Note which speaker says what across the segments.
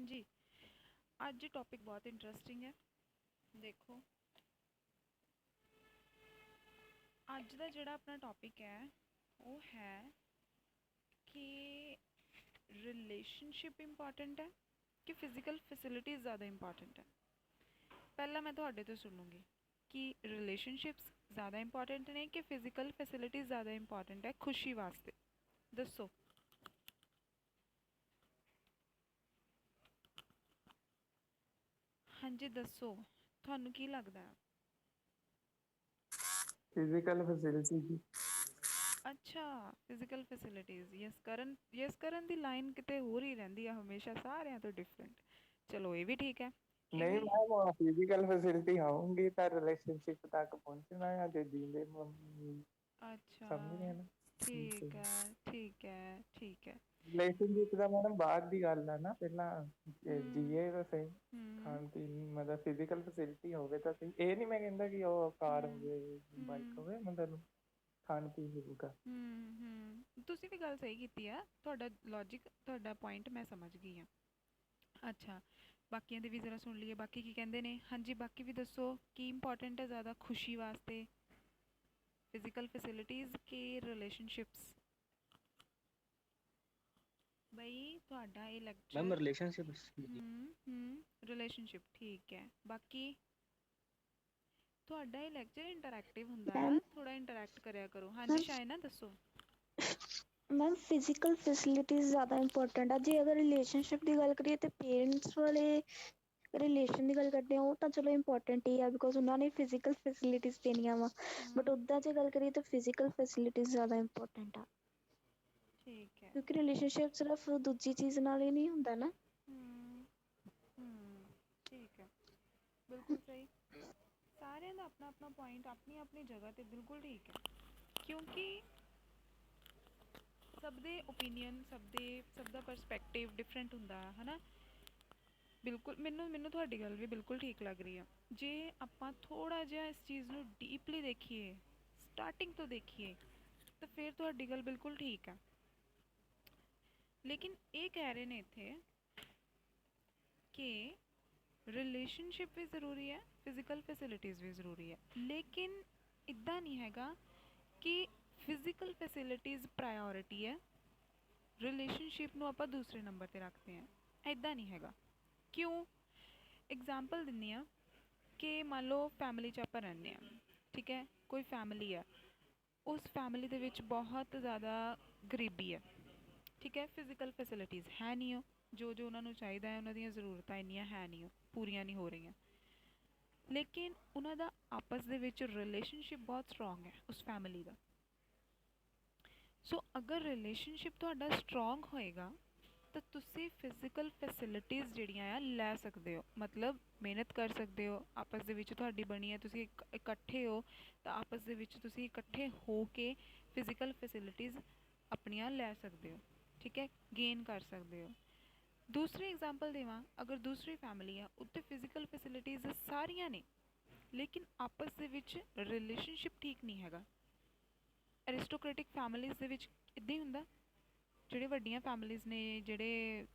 Speaker 1: जी, ਅੱਜ टॉपिक बहुत इंटरस्टिंग है। देखो, ਅੱਜ ਦਾ ਜਿਹੜਾ ਆਪਣਾ टॉपिक है वो है कि रिलेशनशिप इंपॉर्टेंट है कि फिजिकल फैसिलिटीज़ ज़्यादा इंपॉर्टेंट है। पहला मैं ਤੁਹਾਡੇ ਤੋਂ सुनूंगी कि रिलेशनशिप्स ज़्यादा इंपॉर्टेंट ने कि फिजिकल फैसिलिटीज़ ज़्यादा इंपॉर्टेंट है खुशी वास्ते। दसो। हाँ जी, दसो ਤੁਹਾਨੂੰ ਕੀ ਲੱਗਦਾ ਹੈ?
Speaker 2: फिजिकल फैसिलिटी की।
Speaker 1: अच्छा, फिजिकल फैसिलिटीज़ यस ਕਰਨ ਦੀ ਲਾਈਨ ਕਿਤੇ ਹੋਰ ਹੀ ਰਹਿੰਦੀ ਆ ਹਮੇਸ਼ਾ ਸਾਰਿਆਂ ਤੋਂ ਡਿਫਰੈਂਟ। ਚਲੋ ਇਹ ਵੀ ਠੀਕ ਹੈ। ਇਹ
Speaker 2: नहीं
Speaker 1: ਵੀ
Speaker 2: मैम, फिजिकल फैसिलिटी होंगी तो रिलेशनशिप तक पहुंचना है जो जीने
Speaker 1: अच्छा,
Speaker 2: समझ गए ना।
Speaker 1: ठीक है ठीक है ठीक है।
Speaker 2: रिलेशनशिप ਦਾ ਮੈਡਮ ਬਾਅਦ ਦੀ ਗੱਲ ਆ ਨਾ, ਪਹਿਲਾਂ
Speaker 1: हम्म
Speaker 2: ਜੀਏ ਤਾਂ ਸਹੀ।
Speaker 1: हम्म
Speaker 2: ਖਾਣ ਪੀਣ ਮਤਲਬ ਫਿਜ਼ੀਕਲ ਫੈਸਿਲਿਟੀ ਹੋਵੇ ਤਾਂ ਸਹੀ। ਇਹ ਨਹੀਂ ਮੈਂ ਕਹਿੰਦਾ ਕਿ ਉਹ ਕਾਰ
Speaker 1: हम्म
Speaker 2: ਹੋਵੇ ਬਾਈਕ
Speaker 1: हम्म
Speaker 2: ਹੋਵੇ, ਮਤਲਬ ਖਾਣ ਪੀਣ ਹੋਊਗਾ।
Speaker 1: ਤੁਸੀਂ ਵੀ ਗੱਲ ਸਹੀ ਕੀਤੀ ਆ। ਤੁਹਾਡਾ ਲੌਜਿਕ, ਤੁਹਾਡਾ ਪੁਆਇੰਟ ਮੈਂ ਸਮਝ ਗਈ ਹਾਂ। ਅੱਛਾ, ਬਾਕੀਆਂ ਦੇ ਵੀ ਜ਼ਰਾ ਸੁਣ ਲਈਏ, ਬਾਕੀ ਕੀ ਕਹਿੰਦੇ ਨੇ। ਹਾਂਜੀ, ਬਾਕੀ ਵੀ ਦੱਸੋ ਕੀ ਇੰਪੋਰਟੈਂਟ ਹੈ ਜ਼ਿਆਦਾ ਖੁਸ਼ੀ ਵਾਸਤੇ, ਫਿਜ਼ੀਕਲ ਫੈਸਿਲਿਟੀਜ਼ ਕਿ ਰਿਲੇਸ਼ਨਸ਼ਿਪਸ? ਬਈ ਤੁਹਾਡਾ ਇਹ
Speaker 3: मैम
Speaker 1: ਲੈਕਚਰ
Speaker 3: रिलेशनशिप।
Speaker 1: ਰਿਲੇਸ਼ਨਸ਼ਿਪ ਠੀਕ ਹੈ। ਬਾਕੀ ਤੁਹਾਡਾ ਇਹ ਲੈਕਚਰ ਇੰਟਰੈਕਟਿਵ ਹੁੰਦਾ
Speaker 4: मैम
Speaker 1: ਆ, ਥੋੜਾ ਇੰਟਰੈਕਟ ਕਰਿਆ ਕਰੋ। ਹਾਂਜੀ
Speaker 4: मैम
Speaker 1: ਸ਼ਾਇਨਾ ਦੱਸੋ।
Speaker 4: मैम फिजिकल फैसिलिटीज़ ज़्यादा इंपॉर्टेंट है जे अगर रिलेशनशिप की गल करिए तो पेरेंट्स वाले रिलेशन की गल करते हैं वो तो चलो इंपॉर्टेंट ही है बिकॉज उन्होंने फिजिकल फैसिलिटीज़ देनिया वा बट
Speaker 1: हम्म,
Speaker 4: उदा जे गल करिए तो फिजिकल फैसिलिटीज़ ज़्यादा इंपॉर्टेंट है
Speaker 1: ठीक है।
Speaker 4: क्योंकि रिलेशनशिप सिर्फ दूजी चीज़ नाल ही नहीं होंदा ना।
Speaker 1: हम्म, ठीक है, बिल्कुल सही। सारे का अपना अपना पॉइंट अपनी अपनी जगह पे बिल्कुल ठीक है, क्योंकि सब दे ओपीनियन सब दा परसपैक्टिव डिफरेंट होंदा है ना। बिल्कुल मैनू मैनू थोड़ी गल भी बिल्कुल ठीक लग रही है। जे आपां थोड़ा जिहा इस चीज़ नू डीपली देखिए, स्टार्टिंग तो देखिए, तो फिर थोड़ी गल बिल्कुल ठीक है। लेकिन ये कह रहे हैं इत्थे कि रिलेशनशिप भी ज़रूरी है, फिजिकल फैसिलिटीज़ भी ज़रूरी है, लेकिन इदा नहीं हैगा कि फिजिकल फैसिलिटीज़ प्रायोरिटी है, रिलेशनशिप ਨੂੰ ਆਪਾਂ दूसरे नंबर ਤੇ ਰੱਖਦੇ हैं। ਇੱਦਾਂ नहीं हैगा। क्यों? एग्जाम्पल ਦਿੰਨੀ ਆ कि मान लो फैमिली 'ਚ ਆਪਾਂ ਰਹਿੰਦੇ ਹਾਂ, ठीक है, कोई फैमिली है, उस फैमिली ਦੇ ਵਿੱਚ बहुत ज़्यादा ਗਰੀਬੀ ਹੈ, ठीक है, फिजिकल फैसिलिटीज़ है नहीं हो, जो जो उन्होंने चाहिए है उन्होंने ज़रूरतां इन्नियां है नहीं हो, पूरियां नहीं हो रही, लेकिन उन्होंने आपस ਦੇ ਵਿੱਚ रिलेशनशिप बहुत स्ट्रोंग है उस फैमिली का। सो अगर रिलेशनशिप ਤੁਹਾਡਾ स्ट्रोंग होएगा तो तुसी फिजिकल फैसिलिटीज़ ਜਿਹੜੀਆਂ ਆ ਲੈ ਸਕਦੇ ਹੋ, मतलब ਮਿਹਨਤ ਕਰ ਸਕਦੇ ਹੋ, ਆਪਸ ਦੇ ਵਿੱਚ ਤੁਹਾਡੀ ਬਣੀ ਹੈ, ਤੁਸੀਂ ਇਕੱਠੇ ਹੋ ਤਾਂ ਆਪਸ ਦੇ ਵਿੱਚ ਤੁਸੀਂ ਇਕੱਠੇ ਹੋ ਕੇ ਫਿਜ਼ੀਕਲ ਫੈਸਿਲਿਟੀਜ਼ ਆਪਣੀਆਂ ਲੈ ਸਕਦੇ ਹੋ, ठीक है, गेन कर सकते हो। दूसरी एग्जाम्पल देवां, अगर दूसरी फैमिली है उत्ते फिजिकल फैसिलिटीज़ सारियां ने लेकिन आपस दे विच रिलेशनशिप ठीक नहीं हैगा। एरिस्टोक्रेटिक फैमिलीज़ दे विच इदां ही हुंदा, ਜਿਹੜੇ ਵੱਡੀਆਂ ਫੈਮਲੀਜ਼ ਨੇ, ਜਿਹੜੇ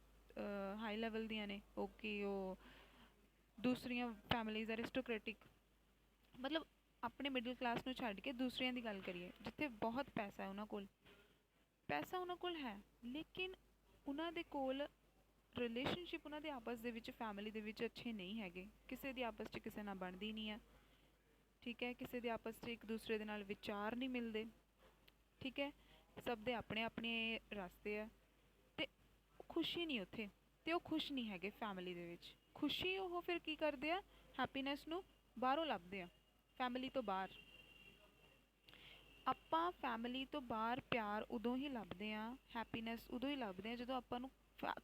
Speaker 1: ਹਾਈ ਲੈਵਲ ਦੀਆਂ ਨੇ, ਓਕੇ, ਉਹ ਦੂਸਰੀਆਂ ਫੈਮਲੀਜ਼ ਐਰਿਸਟੋਕ੍ਰੈਟਿਕ, ਮਤਲਬ ਆਪਣੇ ਮਿਡਲ ਕਲਾਸ ਨੂੰ ਛੱਡ ਕੇ ਦੂਸਰਿਆਂ ਦੀ ਗੱਲ ਕਰੀਏ ਜਿੱਥੇ ਬਹੁਤ ਪੈਸਾ ਹੈ, ਉਹਨਾਂ ਕੋਲ ਹੈ, ਲੇਕਿਨ ਉਹਨਾਂ ਦੇ ਕੋਲ ਰਿਲੇਸ਼ਨਸ਼ਿਪ ਉਹਨਾਂ ਦੇ ਆਪਸ ਦੇ ਵਿੱਚ ਫੈਮਿਲੀ ਦੇ ਵਿੱਚ ਅੱਛੇ ਨਹੀਂ ਹੈਗੇ, ਕਿਸੇ ਦੀ ਆਪਸ 'ਚ ਕਿਸੇ ਨਾਲ ਬਣਦੀ ਨਹੀਂ ਹੈ, ਠੀਕ ਹੈ, ਕਿਸੇ ਦੇ ਆਪਸ 'ਚ ਇੱਕ ਦੂਸਰੇ ਦੇ ਨਾਲ ਵਿਚਾਰ ਨਹੀਂ ਮਿਲਦੇ, ਠੀਕ ਹੈ, ਸਭ ਦੇ ਆਪਣੇ ਆਪਣੇ ਰਸਤੇ ਆ, ਅਤੇ ਖੁਸ਼ੀ ਨਹੀਂ ਉੱਥੇ, ਅਤੇ ਉਹ ਖੁਸ਼ ਨਹੀਂ ਹੈਗੇ ਫੈਮਿਲੀ ਦੇ ਵਿੱਚ। ਖੁਸ਼ੀ ਉਹ ਫਿਰ ਕੀ ਕਰਦੇ ਆ, ਹੈਪੀਨੈਸ ਨੂੰ ਬਾਹਰੋਂ ਲੱਭਦੇ ਆ, ਫੈਮਿਲੀ ਤੋਂ ਬਾਹਰ। ਆਪਾਂ ਫੈਮਿਲੀ ਤੋਂ ਬਾਹਰ ਪਿਆਰ ਉਦੋਂ ਹੀ ਲੱਭਦੇ ਹਾਂ, ਹੈਪੀਨੈਸ ਉਦੋਂ ਹੀ ਲੱਭਦੇ ਹਾਂ ਜਦੋਂ ਆਪਾਂ ਨੂੰ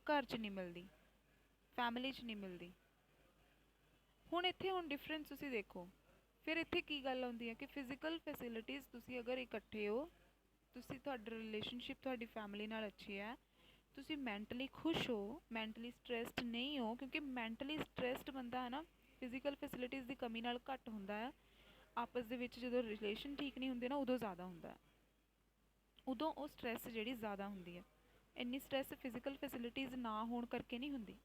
Speaker 1: ਘਰ 'ਚ ਨਹੀਂ ਮਿਲਦੀ, ਫੈਮਿਲੀ 'ਚ ਨਹੀਂ ਮਿਲਦੀ। ਹੁਣ ਇੱਥੇ ਹੁਣ ਡਿਫਰੈਂਸ ਤੁਸੀਂ ਦੇਖੋ, ਫਿਰ ਇੱਥੇ ਕੀ ਗੱਲ ਆਉਂਦੀ ਹੈ ਕਿ ਫਿਜ਼ੀਕਲ ਫੈਸਿਲਿਟੀਜ਼ ਤੁਸੀਂ ਅਗਰ ਇਕੱਠੇ ਹੋ, ਤੁਸੀਂ ਤੁਹਾਡਾ ਰਿਲੇਸ਼ਨਸ਼ਿਪ ਤੁਹਾਡੀ ਫੈਮਿਲੀ ਨਾਲ ਅੱਛੀ ਹੈ, ਤੁਸੀਂ ਮੈਂਟਲੀ ਖੁਸ਼ ਹੋ, ਮੈਂਟਲੀ ਸਟਰੈਸਡ ਨਹੀਂ ਹੋ, ਕਿਉਂਕਿ ਮੈਂਟਲੀ ਸਟਰੈਸਡ ਬੰਦਾ ਹੈ ਨਾ ਫਿਜ਼ੀਕਲ ਫੈਸਿਲਿਟੀਜ਼ ਦੀ ਕਮੀ ਨਾਲ ਘੱਟ ਹੁੰਦਾ ਹੈ। ਆਪਸ ਦੇ ਵਿੱਚ ਜਦੋਂ ਰਿਲੇਸ਼ਨ ਠੀਕ ਨਹੀਂ ਹੁੰਦੇ ਨਾ ਉਦੋਂ ਜ਼ਿਆਦਾ ਹੁੰਦਾ, ਉਦੋਂ ਉਹ ਸਟਰੈਸ ਜਿਹੜੀ ਜ਼ਿਆਦਾ ਹੁੰਦੀ ਹੈ। ਇੰਨੀ ਸਟਰੈਸ ਫਿਜ਼ੀਕਲ ਫੈਸਿਲਿਟੀਜ਼ ਨਾ ਹੋਣ ਕਰਕੇ ਨਹੀਂ ਹੁੰਦੀ।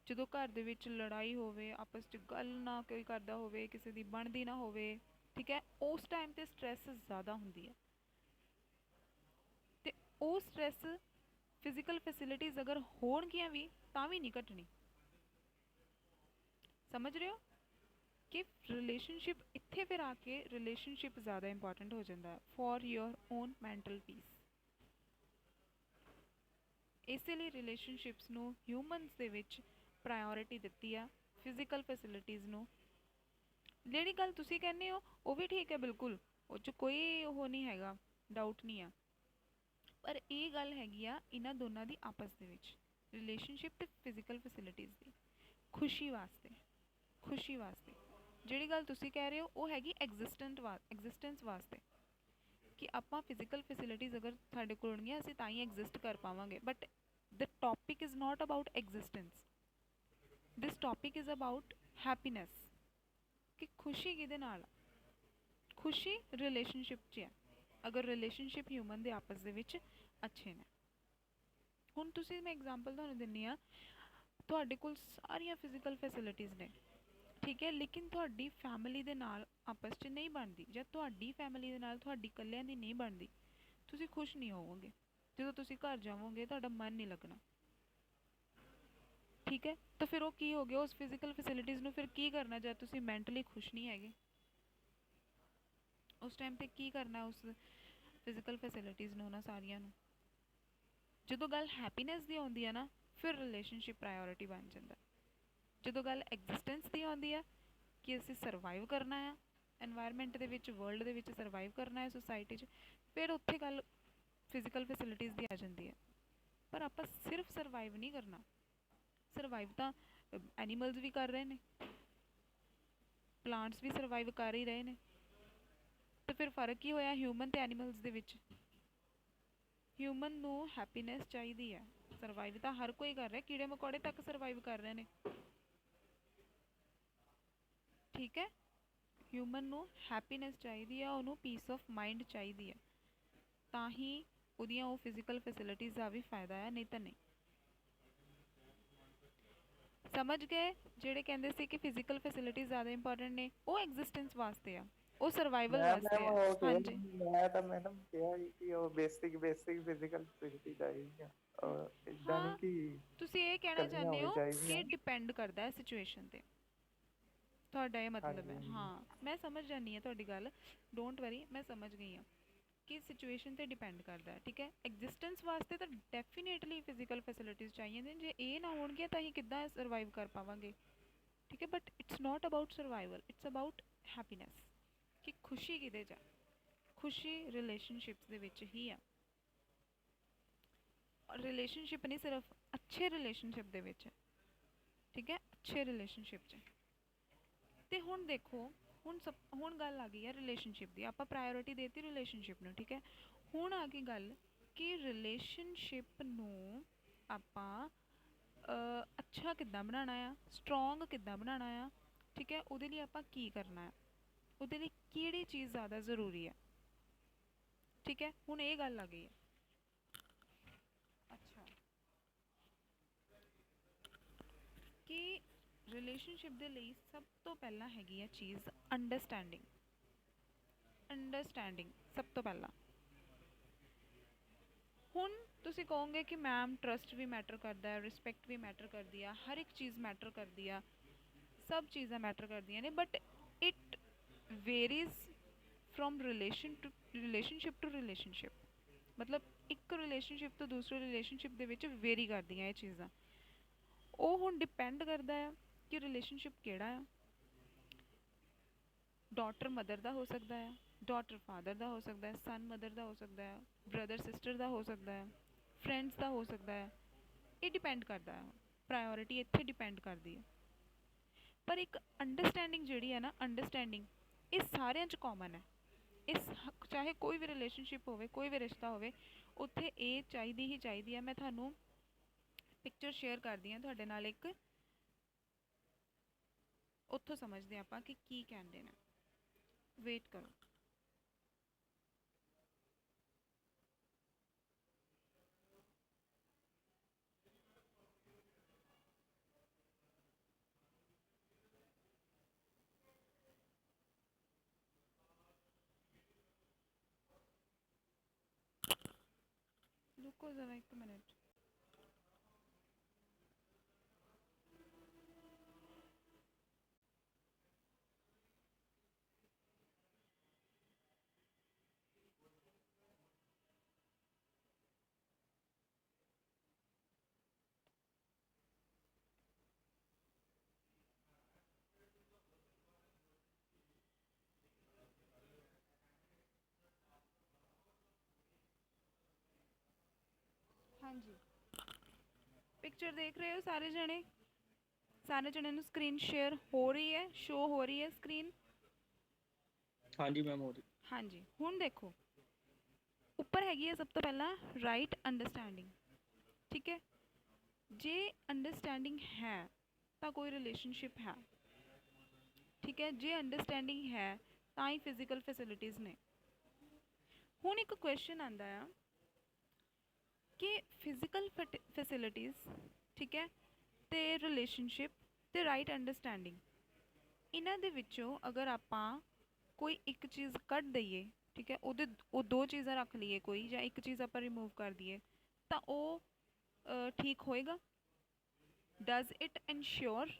Speaker 1: ਜਦੋਂ ਘਰ ਦੇ ਵਿੱਚ ਲੜਾਈ ਹੋਵੇ, ਆਪਸ 'ਚ ਗੱਲ ਨਾ ਕੋਈ ਕਰਦਾ ਹੋਵੇ, ਕਿਸੇ ਦੀ ਬਣਦੀ ਨਾ ਹੋਵੇ, ਠੀਕ ਹੈ, ਉਸ ਟਾਈਮ 'ਤੇ ਸਟਰੈਸ ਜ਼ਿਆਦਾ ਹੁੰਦੀ ਹੈ। ਅਤੇ ਉਹ ਸਟਰੈਸ ਫਿਜ਼ੀਕਲ ਫੈਸਿਲਿਟੀਜ਼ ਅਗਰ ਹੋਣਗੀਆਂ ਵੀ ਤਾਂ ਵੀ ਨਹੀਂ ਘਟਣੀ। ਸਮਝ ਰਹੇ ਹੋ ਕਿ ਰਿਲੇਸ਼ਨਸ਼ਿਪ ਇੱਥੇ ਫਿਰ ਆ ਕੇ ਰਿਲੇਸ਼ਨਸ਼ਿਪ ਜ਼ਿਆਦਾ ਇੰਪੋਰਟੈਂਟ ਹੋ ਜਾਂਦਾ ਹੈ for your own mental piece. ਇਸੇ ਲਈ ਰਿਲੇਸ਼ਨਸ਼ਿਪਸ ਨੂੰ ਹਿਊਮਨਸ ਦੇ ਵਿੱਚ ਪ੍ਰਾਇੋਰਿਟੀ ਦਿੱਤੀ ਆ ਫਿਜ਼ੀਕਲ ਫੈਸਿਲਿਟੀਜ਼ ਨੂੰ। ਜਿਹੜੀ ਗੱਲ ਤੁਸੀਂ ਕਹਿੰਦੇ ਹੋ ਉਹ ਵੀ ਠੀਕ ਹੈ, ਬਿਲਕੁਲ ਉਹ 'ਚ ਕੋਈ ਉਹ ਨਹੀਂ ਹੈਗਾ, ਡਾਊਟ ਨਹੀਂ ਆ, ਪਰ ਇਹ ਗੱਲ ਹੈਗੀ ਆ ਇਹਨਾਂ ਦੋਨਾਂ ਦੀ ਆਪਸ ਦੇ ਵਿੱਚ, ਰਿਲੇਸ਼ਨਸ਼ਿਪ ਅਤੇ ਫਿਜ਼ੀਕਲ ਫੈਸਿਲਿਟੀਜ਼ ਦੀ। ਖੁਸ਼ੀ ਵਾਸਤੇ ਜਿਹੜੀ ਗੱਲ ਤੁਸੀਂ ਕਹਿ ਰਹੇ ਹੋ ਉਹ ਹੈਗੀ ਐਗਜ਼ਿਸਟੈਂਸ ਵਾਸਤੇ, ਕਿ ਆਪਾਂ ਫਿਜ਼ੀਕਲ ਫੈਸਿਲਿਟੀਜ਼ ਅਗਰ ਸਾਡੇ ਕੋਲ ਹੋਣਗੀਆਂ ਅਸੀਂ ਤਾਂ ਹੀ ਐਗਜ਼ਿਸਟ ਕਰ ਪਾਵਾਂਗੇ। But the topic is not about existence, this topic is about happiness. ਕਿ ਖੁਸ਼ੀ ਕਿਹਦੇ ਨਾਲ ਆ? ਖੁਸ਼ੀ ਰਿਲੇਸ਼ਨਸ਼ਿਪ 'ਚ ਹੈ, ਅਗਰ ਰਿਲੇਸ਼ਨਸ਼ਿਪ ਹਿਊਮਨ ਦੇ ਆਪਸ ਦੇ ਵਿੱਚ ਅੱਛੇ ਨੇ। ਹੁਣ ਤੁਸੀਂ, ਮੈਂ ਐਗਜ਼ਾਮਪਲ ਤੁਹਾਨੂੰ ਦਿੰਦੀ ਹਾਂ, ਤੁਹਾਡੇ ਕੋਲ ਸਾਰੀਆਂ ਫਿਜ਼ੀਕਲ ਫੈਸਿਲਿਟੀਜ਼ ਨੇ, ਠੀਕ ਹੈ, ਲੇਕਿਨ ਤੁਹਾਡੀ ਫੈਮਿਲੀ ਦੇ ਨਾਲ ਆਪਸ 'ਚ ਨਹੀਂ ਬਣਦੀ, ਜਾਂ ਤੁਹਾਡੀ ਫੈਮਿਲੀ ਦੇ ਨਾਲ ਤੁਹਾਡੀ ਇਕੱਲਿਆਂ ਦੀ ਨਹੀਂ ਬਣਦੀ, ਤੁਸੀਂ ਖੁਸ਼ ਨਹੀਂ ਹੋਵੋਗੇ। ਜਦੋਂ ਤੁਸੀਂ ਘਰ ਜਾਵੋਗੇ ਤੁਹਾਡਾ ਮਨ ਨਹੀਂ ਲੱਗਣਾ, ਠੀਕ ਹੈ। ਤਾਂ ਫਿਰ ਉਹ ਕੀ ਹੋ ਗਿਆ, ਉਸ ਫਿਜ਼ੀਕਲ ਫੈਸਿਲਿਟੀਜ਼ ਨੂੰ ਫਿਰ ਕੀ ਕਰਨਾ ਜਦ ਤੁਸੀਂ ਮੈਂਟਲੀ ਖੁਸ਼ ਨਹੀਂ ਹੈਗੇ? ਉਸ ਟਾਈਮ 'ਤੇ ਕੀ ਕਰਨਾ ਉਸ ਫਿਜ਼ੀਕਲ ਫੈਸਿਲਿਟੀਜ਼ ਨੂੰ, ਨਾ ਸਾਰੀਆਂ ਨੂੰ? ਜਦੋਂ ਗੱਲ ਹੈਪੀਨੈਸ ਦੀ ਆਉਂਦੀ ਹੈ ਨਾ, ਫਿਰ ਰਿਲੇਸ਼ਨਸ਼ਿਪ ਪ੍ਰਾਇੋਰਿਟੀ ਬਣ ਜਾਂਦਾ। ਜਦੋਂ ਗੱਲ ਐਗਜ਼ਿਸਟੈਂਸ ਦੀ ਆਉਂਦੀ ਆ ਕਿ ਅਸੀਂ ਸਰਵਾਈਵ ਕਰਨਾ ਆ ਐਨਵਾਇਰਨਮੈਂਟ ਦੇ ਵਿੱਚ, ਵਰਲਡ ਦੇ ਵਿੱਚ ਸਰਵਾਈਵ ਕਰਨਾ ਹੈ ਸੋਸਾਇਟੀ 'ਚ, ਫਿਰ ਉੱਥੇ ਗੱਲ ਫਿਜ਼ੀਕਲ ਫੈਸਿਲਿਟੀਜ਼ ਦੀ ਆ ਜਾਂਦੀ ਹੈ। ਪਰ ਆਪਾਂ ਸਿਰਫ ਸਰਵਾਈਵ ਨਹੀਂ ਕਰਨਾ, ਸਰਵਾਈਵ ਤਾਂ ਐਨੀਮਲਸ ਵੀ ਕਰ ਰਹੇ ਨੇ, ਪਲਾਂਟਸ ਵੀ ਸਰਵਾਈਵ ਕਰ ਹੀ ਰਹੇ ਨੇ। ਤਾਂ ਫਿਰ ਫਰਕ ਕੀ ਹੋਇਆ ਹਿਊਮਨ ਅਤੇ ਐਨੀਮਲਸ ਦੇ ਵਿੱਚ? ਹਿਊਮਨ ਨੂੰ ਹੈਪੀਨੈਸ ਚਾਹੀਦੀ ਹੈ, ਸਰਵਾਈਵ ਤਾਂ ਹਰ ਕੋਈ ਕਰ ਰਿਹਾ, ਕੀੜੇ ਮਕੌੜੇ ਤੱਕ ਸਰਵਾਈਵ ਕਰ ਰਹੇ ਨੇ, ਠੀਕ ਹੈ। ਹਿਊਮਨ ਨੂੰ ਹੈਪੀਨੈਸ ਚਾਹੀਦੀ ਹੈ, ਉਹਨੂੰ ਪੀਸ ਆਫ ਮਾਈਂਡ ਚਾਹੀਦੀ ਹੈ, ਤਾਂ ਹੀ ਉਹਦੀਆਂ ਉਹ ਫਿਜ਼ੀਕਲ ਫੈਸਿਲਿਟੀਜ਼ ਦਾ ਵੀ ਫਾਇਦਾ ਹੈ, ਨਹੀਂ ਤਾਂ ਨਹੀਂ। ਸਮਝ ਗਏ? ਜਿਹੜੇ ਕਹਿੰਦੇ ਸੀ ਕਿ ਫਿਜ਼ੀਕਲ ਫੈਸਿਲਿਟੀਜ਼ ਜ਼ਿਆਦਾ ਇੰਪੋਰਟੈਂਟ ਨੇ, ਉਹ ਐਗਜ਼ਿਸਟੈਂਸ ਵਾਸਤੇ ਆ, ਉਹ ਸਰਵਾਈਵਲ ਵਾਸਤੇ ਆ। ਹਾਂਜੀ,
Speaker 2: ਮੈਂ ਤਾਂ ਮੈਡਮ ਕਿਹਾ ਸੀ ਕਿ ਉਹ ਬੇਸਿਕ ਫਿਜ਼ੀਕਲ ਫੈਸਿਲਿਟੀ ਚਾਹੀਦੀ ਆ, ਇਦਾਂ ਨਹੀਂ
Speaker 1: ਹਾਂ,
Speaker 2: ਕਿ
Speaker 1: ਤੁਸੀਂ ਇਹ ਕਹਿਣਾ
Speaker 2: ਇਕੱਲੀਆਂ
Speaker 1: ਚਾਹੁੰਦੇ
Speaker 2: ਹੋਣੀ
Speaker 1: ਹੋ
Speaker 2: ਚਾਹੀਦੀਆਂ।
Speaker 1: ਕਿ ਡਿਪੈਂਡ ਕਰਦਾ ਹੈ ਸਿਚੁਏਸ਼ਨ 'ਤੇ, ਤੁਹਾਡਾ ਇਹ ਮਤਲਬ ਹੈ?
Speaker 2: ਹਾਂਜੀ
Speaker 1: ਹਾਂ, ਮੈਂ ਸਮਝ ਜਾਂਦੀ ਹਾਂ ਤੁਹਾਡੀ ਗੱਲ, ਡੋਂਟ ਵਰੀ, ਮੈਂ ਸਮਝ ਗਈ ਹਾਂ ਕਿ ਸਿਚੁਏਸ਼ਨ 'ਤੇ ਡਿਪੈਂਡ ਕਰਦਾ ਹੈ, ਠੀਕ ਹੈ। ਐਗਜ਼ਿਸਟੈਂਸ ਵਾਸਤੇ ਤਾਂ ਡੈਫੀਨੇਟਲੀ ਫਿਜ਼ੀਕਲ ਫੈਸਿਲਿਟੀਜ਼ ਚਾਹੀਦੀਆਂ ਨੇ, ਜੇ ਇਹ ਨਾ ਹੋਣਗੀਆਂ ਤਾਂ ਅਸੀਂ ਕਿੱਦਾਂ ਸਰਵਾਈਵ ਕਰ ਪਾਵਾਂਗੇ, ਠੀਕ ਹੈ। But it's not about survival, it's about happiness. ਕਿ ਖੁਸ਼ੀ ਕਿਹਦੇ 'ਚ ਆ? ਖੁਸ਼ੀ ਰਿਲੇਸ਼ਨਸ਼ਿਪਸ ਦੇ ਵਿੱਚ ਹੀ ਆ। ਔਰ ਰਿਲੇਸ਼ਨਸ਼ਿਪ ਨਹੀਂ ਸਿਰਫ, ਅੱਛੇ ਰਿਲੇਸ਼ਨਸ਼ਿਪ ਦੇ ਵਿੱਚ, ਠੀਕ ਹੈ, ਅੱਛੇ ਰਿਲੇਸ਼ਨਸ਼ਿਪ 'ਚ। ਅਤੇ ਹੁਣ ਦੇਖੋ, ਹੁਣ ਗੱਲ ਆ ਗਈ ਹੈ ਰਿਲੇਸ਼ਨਸ਼ਿਪ ਦੀ, ਆਪਾਂ ਪ੍ਰਾਇੋਰਿਟੀ ਦੇਤੀ ਰਿਲੇਸ਼ਨਸ਼ਿਪ ਨੂੰ, ਠੀਕ ਹੈ। ਹੁਣ ਆ ਗਈ ਗੱਲ ਕਿ ਰਿਲੇਸ਼ਨਸ਼ਿਪ ਨੂੰ ਆਪਾਂ ਅੱਛਾ ਕਿੱਦਾਂ ਬਣਾਉਣਾ ਆ, ਸਟਰੋਂਗ ਕਿੱਦਾਂ ਬਣਾਉਣਾ ਆ, ਠੀਕ ਹੈ। ਉਹਦੇ ਲਈ ਆਪਾਂ ਕੀ ਕਰਨਾ ਹੈ, ਉਹਦੇ ਲਈ ਕਿਹੜੀ ਚੀਜ਼ ਜ਼ਿਆਦਾ ਜ਼ਰੂਰੀ ਹੈ, ਠੀਕ ਹੈ। ਹੁਣ ਇਹ ਗੱਲ ਆ ਗਈ ਹੈ। ਅੱਛਾ, ਕਿ ਰਿਲੇਸ਼ਨਸ਼ਿਪ ਦੇ ਲਈ ਸਭ ਤੋਂ ਪਹਿਲਾਂ ਹੈਗੀ ਹੈ ਚੀਜ਼ ਅੰਡਰਸਟੈਂਡਿੰਗ ਸਭ ਤੋਂ ਪਹਿਲਾਂ। ਹੁਣ ਤੁਸੀਂ ਕਹੋਗੇ ਕਿ ਮੈਮ ਟਰਸਟ ਵੀ ਮੈਟਰ ਕਰਦਾ ਹੈ, ਰਿਸਪੈਕਟ ਵੀ ਮੈਟਰ ਕਰਦੀ ਆ, ਹਰ ਇੱਕ ਚੀਜ਼ ਮੈਟਰ ਕਰਦੀ ਆ, ਸਭ ਚੀਜ਼ਾਂ ਮੈਟਰ ਕਰਦੀਆਂ ਨੇ, but it varies from relationship to relationship. ਮਤਲਬ ਇੱਕ ਰਿਲੇਸ਼ਨਸ਼ਿਪ ਤੋਂ ਦੂਸਰੇ ਰਿਲੇਸ਼ਨਸ਼ਿਪ ਦੇ ਵਿੱਚ ਵੇਰੀ ਕਰਦੀਆਂ ਇਹ ਚੀਜ਼ਾਂ। ਉਹ ਹੁਣ ਡਿਪੈਂਡ ਕਰਦਾ ਹੈ ਕਿ ਰਿਲੇਸ਼ਨਸ਼ਿਪ ਕਿਹੜਾ ਆ। ਡਾਟਰ ਮਦਰ ਦਾ ਹੋ ਸਕਦਾ ਹੈ, ਡਾਟਰ ਫਾਦਰ ਦਾ ਹੋ ਸਕਦਾ ਹੈ, ਸਨ ਮਦਰ ਦਾ ਹੋ ਸਕਦਾ ਹੈ, ਬ੍ਰਦਰ ਸਿਸਟਰ ਦਾ ਹੋ ਸਕਦਾ ਹੈ, ਫਰੈਂਡਸ ਦਾ ਹੋ ਸਕਦਾ ਹੈ। ਇਹ ਡਿਪੈਂਡ ਕਰਦਾ ਹੈ, ਪ੍ਰਾਇੋਰਿਟੀ ਇੱਥੇ ਡਿਪੈਂਡ ਕਰਦੀ ਹੈ। ਪਰ ਇੱਕ ਅੰਡਰਸਟੈਂਡਿੰਗ ਜਿਹੜੀ ਹੈ ਨਾ, ਅੰਡਰਸਟੈਂਡਿੰਗ ਇਹ ਸਾਰਿਆਂ 'ਚ ਕਾਮਨ ਹੈ। ਚਾਹੇ ਕੋਈ ਵੀ ਰਿਲੇਸ਼ਨਸ਼ਿਪ ਹੋਵੇ, ਕੋਈ ਵੀ ਰਿਸ਼ਤਾ ਹੋਵੇ, ਉੱਥੇ ਇਹ ਚਾਹੀਦੀ ਹੀ ਚਾਹੀਦੀ ਹੈ। ਮੈਂ ਤੁਹਾਨੂੰ ਪਿਕਚਰ ਸ਼ੇਅਰ ਕਰਦੀ ਹਾਂ ਤੁਹਾਡੇ ਨਾਲ ਇੱਕ, ਉੱਥੋਂ ਸਮਝਦੇ ਆਪਾਂ ਕਿ ਕੀ ਕਹਿੰਦੇ ਨੇ। ਵੇਟ ਕਰੋ। रुको ज़रा एक मिनट। हाँ जी, पिक्चर देख रहे हो सारे जने? सारे जने ਨੂੰ ਸਕਰੀਨ ਸ਼ੇਅਰ ਹੋ ਰਹੀ ਹੈ, ਸ਼ੋ ਹੋ ਰਹੀ ਹੈ ਸਕਰੀਨ?
Speaker 3: हाँ जी मैम हो रही।
Speaker 1: ਹਾਂਜੀ, ਹੁਣ ਦੇਖੋ ਉੱਪਰ ਹੈਗੀ ਹੈ ਸਭ ਤੋਂ ਪਹਿਲਾਂ ਰਾਈਟ ਅੰਡਰਸਟੈਂਡਿੰਗ। ਠੀਕ ਹੈ, ਜੇ ਅੰਡਰਸਟੈਂਡਿੰਗ ਹੈ ਤਾਂ ਕੋਈ ਰਿਲੇਸ਼ਨਸ਼ਿਪ ਹੈ। ਠੀਕ ਹੈ, ਜੇ ਅੰਡਰਸਟੈਂਡਿੰਗ ਹੈ ਤਾਂ ਹੀ ਫਿਜ਼ੀਕਲ ਫੈਸਿਲਿਟੀਜ਼ ਨੇ। ਹੁਣ ਇੱਕ ਕੁਐਸਚਨ ਆਉਂਦਾ ਆ ਕਿ ਫਿਜ਼ੀਕਲ ਫੈਸਿਲਿਟੀਜ਼, ਠੀਕ ਹੈ, ਤੇ ਰਿਲੇਸ਼ਨਸ਼ਿਪ ਤੇ ਰਾਈਟ ਅੰਡਰਸਟੈਂਡਿੰਗ, ਇਹਨਾਂ ਦੇ ਵਿੱਚੋਂ ਅਗਰ ਆਪਾਂ ਕੋਈ ਇੱਕ ਚੀਜ਼ ਕੱਢ ਦਈਏ, ਠੀਕ ਹੈ, ਉਹ ਦੋ ਚੀਜ਼ਾਂ ਰੱਖ ਲਈਏ ਕੋਈ, ਜਾਂ ਇੱਕ ਚੀਜ਼ ਆਪਾਂ ਰਿਮੂਵ ਕਰ ਦਈਏ, ਤਾਂ ਉਹ ਠੀਕ ਹੋਏਗਾ? Does it ensure?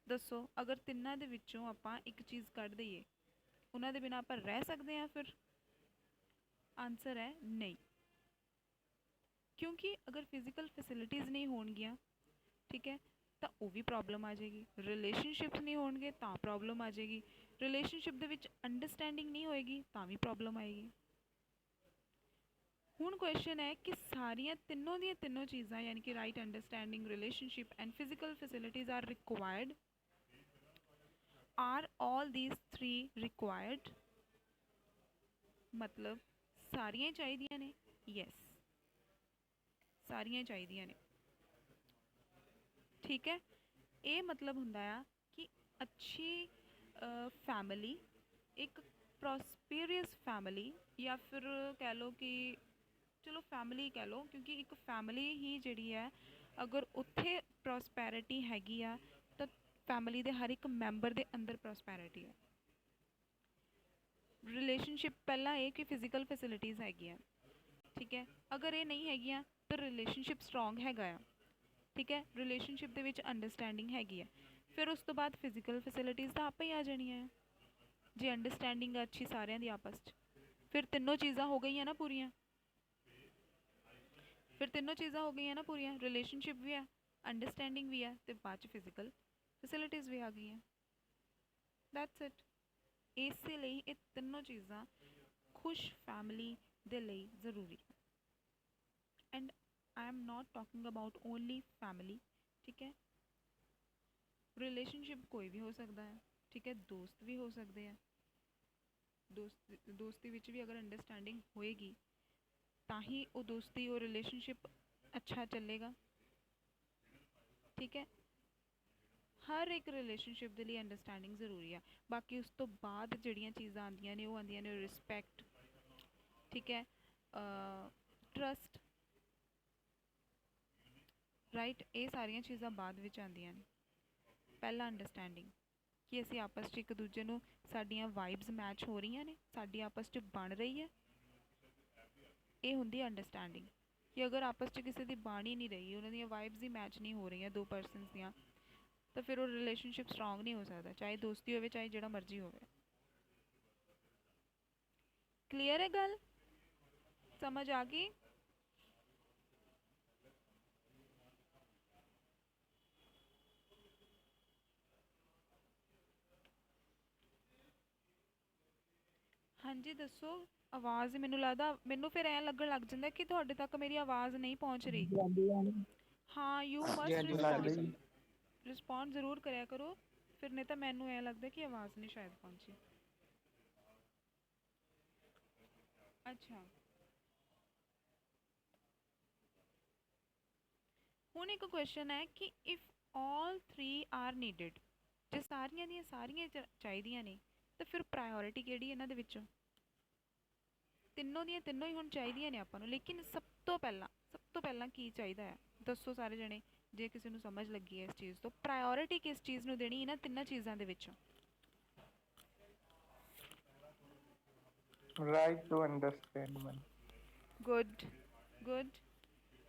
Speaker 1: ਦੱਸੋ, ਅਗਰ ਤਿੰਨਾਂ ਦੇ ਵਿੱਚੋਂ ਆਪਾਂ ਇੱਕ ਚੀਜ਼ ਕੱਢ ਦਈਏ, ਉਹਨਾਂ ਦੇ ਬਿਨਾਂ ਆਪਾਂ ਰਹਿ ਸਕਦੇ ਹਾਂ ਫਿਰ? ਆਨਸਰ ਹੈ ਨਹੀਂ। ਕਿਉਂਕਿ ਅਗਰ ਫਿਜ਼ੀਕਲ ਫੈਸਿਲਿਟੀਜ਼ ਨਹੀਂ ਹੋਣਗੀਆਂ, ਠੀਕ ਹੈ, ਤਾਂ ਉਹ ਵੀ ਪ੍ਰੋਬਲਮ ਆ ਜਾਏਗੀ। ਰਿਲੇਸ਼ਨਸ਼ਿਪਸ ਨਹੀਂ ਹੋਣਗੇ ਤਾਂ ਪ੍ਰੋਬਲਮ ਆ ਜਾਏਗੀ। ਰਿਲੇਸ਼ਨਸ਼ਿਪ ਦੇ ਵਿੱਚ ਅੰਡਰਸਟੈਂਡਿੰਗ ਨਹੀਂ ਹੋਏਗੀ ਤਾਂ ਵੀ ਪ੍ਰੋਬਲਮ ਆਏਗੀ। ਹੁਣ ਕੁਐਸਚਨ ਹੈ ਕਿ ਸਾਰੀਆਂ ਤਿੰਨੋਂ ਦੀਆਂ ਤਿੰਨੋਂ ਚੀਜ਼ਾਂ, ਯਾਨੀ ਕਿ right understanding, relationship and physical facilities are required. Are all these three required? ਮਤਲਬ ਸਾਰੀਆਂ ਚਾਹੀਦੀਆਂ ਨੇ? ਯੈਸ, ਸਾਰੀਆਂ ਚਾਹੀਦੀਆਂ ਨੇ। ਠੀਕ ਹੈ, ਇਹ ਮਤਲਬ ਹੁੰਦਾ ਆ ਕਿ ਅੱਛੀ ਫੈਮਿਲੀ, ਇੱਕ ਪ੍ਰੋਸਪੀਰੀਅਸ ਫੈਮਿਲੀ, ਜਾਂ ਫਿਰ ਕਹਿ ਲਓ ਕਿ ਚਲੋ ਫੈਮਿਲੀ ਕਹਿ ਲਓ, ਕਿਉਂਕਿ ਇੱਕ ਫੈਮਿਲੀ ਹੀ ਜਿਹੜੀ ਹੈ, ਅਗਰ ਉੱਥੇ ਪ੍ਰੋਸਪੈਰਿਟੀ ਹੈਗੀ ਆ ਤਾਂ ਫੈਮਿਲੀ ਦੇ ਹਰ ਇੱਕ ਮੈਂਬਰ ਦੇ ਅੰਦਰ ਪ੍ਰੋਸਪੈਰਿਟੀ ਹੈ। ਰਿਲੇਸ਼ਨਸ਼ਿਪ ਪਹਿਲਾਂ ਇਹ ਕਿ ਫਿਜ਼ੀਕਲ ਫੈਸਿਲਿਟੀਜ਼ ਹੈਗੀਆਂ, ਠੀਕ ਹੈ, ਅਗਰ ਇਹ ਨਹੀਂ ਹੈਗੀਆਂ ਤਾਂ ਰਿਲੇਸ਼ਨਸ਼ਿਪ ਸਟਰੋਂਗ ਹੈਗਾ ਆ। ਠੀਕ ਹੈ, ਰਿਲੇਸ਼ਨਸ਼ਿਪ ਦੇ ਵਿੱਚ ਅੰਡਰਸਟੈਂਡਿੰਗ ਹੈਗੀ ਹੈ, ਫਿਰ ਉਸ ਤੋਂ ਬਾਅਦ ਫਿਜ਼ੀਕਲ ਫੈਸਿਲਿਟੀਜ਼ ਤਾਂ ਆਪੇ ਹੀ ਆ ਜਾਣੀਆਂ ਹੈ। ਜੇ ਅੰਡਰਸਟੈਂਡਿੰਗ ਅੱਛੀ ਸਾਰਿਆਂ ਦੀ ਆਪਸ 'ਚ, ਫਿਰ ਤਿੰਨੋਂ ਚੀਜ਼ਾਂ ਹੋ ਗਈਆਂ ਨਾ ਪੂਰੀਆਂ। ਫਿਰ ਤਿੰਨੋਂ ਚੀਜ਼ਾਂ ਹੋ ਗਈਆਂ ਨਾ ਪੂਰੀਆਂ, ਰਿਲੇਸ਼ਨਸ਼ਿਪ ਵੀ ਹੈ, ਅੰਡਰਸਟੈਂਡਿੰਗ ਵੀ ਹੈ, ਤੇ ਬਾਅਦ 'ਚ ਫਿਜ਼ੀਕਲ ਫੈਸਿਲਿਟੀਜ਼ ਵੀ ਆ ਗਈਆਂ। That's it. ਇਸੇ ਲਈ ਇਹ ਤਿੰਨੋਂ ਚੀਜ਼ਾਂ ਖੁਸ਼ ਫੈਮਿਲੀ ਦੇ ਲਈ ਜ਼ਰੂਰੀ ਹੈ। And I am not talking about only family. ठीक है, रिलेशनशिप कोई भी हो सकता है, ठीक है, दोस्त भी हो सकते हैं। दोस्ती विच भी अगर अंडरस्टैंडिंग होएगी ਤਾਂ ਹੀ ਉਹ ਦੋਸਤੀ, ਉਹ ਰਿਲੇਸ਼ਨਸ਼ਿਪ ਅੱਛਾ ਚੱਲੇਗਾ। ਠੀਕ ਹੈ, ਹਰ ਇੱਕ ਰਿਲੇਸ਼ਨਸ਼ਿਪ ਦੇ ਲਈ ਅੰਡਰਸਟੈਂਡਿੰਗ ਜ਼ਰੂਰੀ ਆ। ਬਾਕੀ ਉਸ ਤੋਂ ਬਾਅਦ ਜਿਹੜੀਆਂ ਚੀਜ਼ਾਂ ਆਉਂਦੀਆਂ ਨੇ ਉਹ ਆਉਂਦੀਆਂ ਨੇ ਰਿਸਪੈਕਟ, ਠੀਕ ਹੈ, ਟਰਸਟ, ਰਾਈਟ, ਇਹ ਸਾਰੀਆਂ ਚੀਜ਼ਾਂ ਬਾਅਦ ਵਿੱਚ ਆਉਂਦੀਆਂ ਨੇ। ਪਹਿਲਾਂ ਅੰਡਰਸਟੈਂਡਿੰਗ, ਕਿ ਅਸੀਂ ਆਪਸ 'ਚ ਇੱਕ ਦੂਜੇ ਨੂੰ, ਸਾਡੀਆਂ ਵਾਈਬਸ ਮੈਚ ਹੋ ਰਹੀਆਂ ਨੇ, ਸਾਡੀ ਆਪਸ 'ਚ ਬਣ ਰਹੀ ਹੈ, ਇਹ ਹੁੰਦੀ ਅੰਡਰਸਟੈਂਡਿੰਗ। ਕਿ ਅਗਰ ਆਪਸ 'ਚ ਕਿਸੇ ਦੀ ਬਣ ਹੀ ਨਹੀਂ ਰਹੀ, ਉਹਨਾਂ ਦੀਆਂ ਵਾਈਬਸ ਹੀ ਮੈਚ ਨਹੀਂ ਹੋ ਰਹੀਆਂ ਦੋ ਪਰਸਨਸ ਦੀਆਂ, ਤਾਂ ਫਿਰ ਉਹ ਰਿਲੇਸ਼ਨਸ਼ਿਪ ਸਟਰੋਂਗ ਨਹੀਂ ਹੋ ਸਕਦਾ, ਚਾਹੇ ਦੋਸਤੀ ਹੋਵੇ ਚਾਹੇ ਜਿਹੜਾ ਮਰਜ਼ੀ ਹੋਵੇ। ਕਲੀਅਰ ਹੈ ਗੱਲ? ਸਮਝ ਆ ਗਈ? ਹਾਂਜੀ ਦੱਸੋ, ਆਵਾਜ਼ ਮੈਨੂੰ ਲੱਗਦਾ, ਮੈਨੂੰ ਫਿਰ ਐਂ ਲੱਗਣ ਲੱਗ ਜਾਂਦਾ ਕਿ ਤੁਹਾਡੇ ਤੱਕ ਮੇਰੀ ਆਵਾਜ਼ ਨਹੀਂ ਪਹੁੰਚ ਰਹੀ। ਹਾਂ, ਯੂ
Speaker 3: जी
Speaker 1: ਮਸਟ
Speaker 3: हाँ जी
Speaker 2: ਲੱਗ
Speaker 3: लग
Speaker 1: ਰਿਸਪੌਂਡ,
Speaker 2: ਰਹੀ।
Speaker 3: सही।
Speaker 1: ਰਿਸਪੌਂਡ ਜ਼ਰੂਰ ਕਰਿਆ ਕਰੋ, ਫਿਰ ਨਹੀਂ ਤਾਂ ਮੈਨੂੰ ਐਂ ਲੱਗਦਾ ਕਿ ਆਵਾਜ਼ ਨਹੀਂ ਸ਼ਾਇਦ ਪਹੁੰਚੀ। ਅੱਛਾ, ਹੁਣ ਇੱਕ ਕੁਐਸਚਨ ਹੈ ਕਿ if all three are needed, ਜੇ ਸਾਰੀਆਂ ਦੀਆਂ ਸਾਰੀਆਂ ਚਾਹੀਦੀਆਂ ਨੇ, ਤਾਂ ਫਿਰ ਪ੍ਰਾਇੋਰਿਟੀ ਕਿਹੜੀ ਇਹਨਾਂ ਦੇ ਵਿੱਚੋਂ? ਤਿੰਨੋਂ ਦੀਆਂ ਤਿੰਨੋਂ ਹੀ ਹੁਣ ਚਾਹੀਦੀਆਂ ਨੇ ਆਪਾਂ ਨੂੰ, ਲੇਕਿਨ ਸਭ ਤੋਂ ਪਹਿਲਾਂ ਕੀ ਚਾਹੀਦਾ ਹੈ? ਦੱਸੋ ਸਾਰੇ ਜਣੇ, ਜੇ ਕਿਸੇ ਨੂੰ ਸਮਝ ਲੱਗੀ ਹੈ ਇਸ ਚੀਜ਼ ਤੋਂ, ਪ੍ਰਾਇੋਰਿਟੀ ਕਿਸ ਚੀਜ਼ ਨੂੰ ਦੇਣੀ ਇਹਨਾਂ ਤਿੰਨਾਂ ਚੀਜ਼ਾਂ ਦੇ ਵਿੱਚੋਂ?
Speaker 2: Right to understand man.
Speaker 1: Good, good.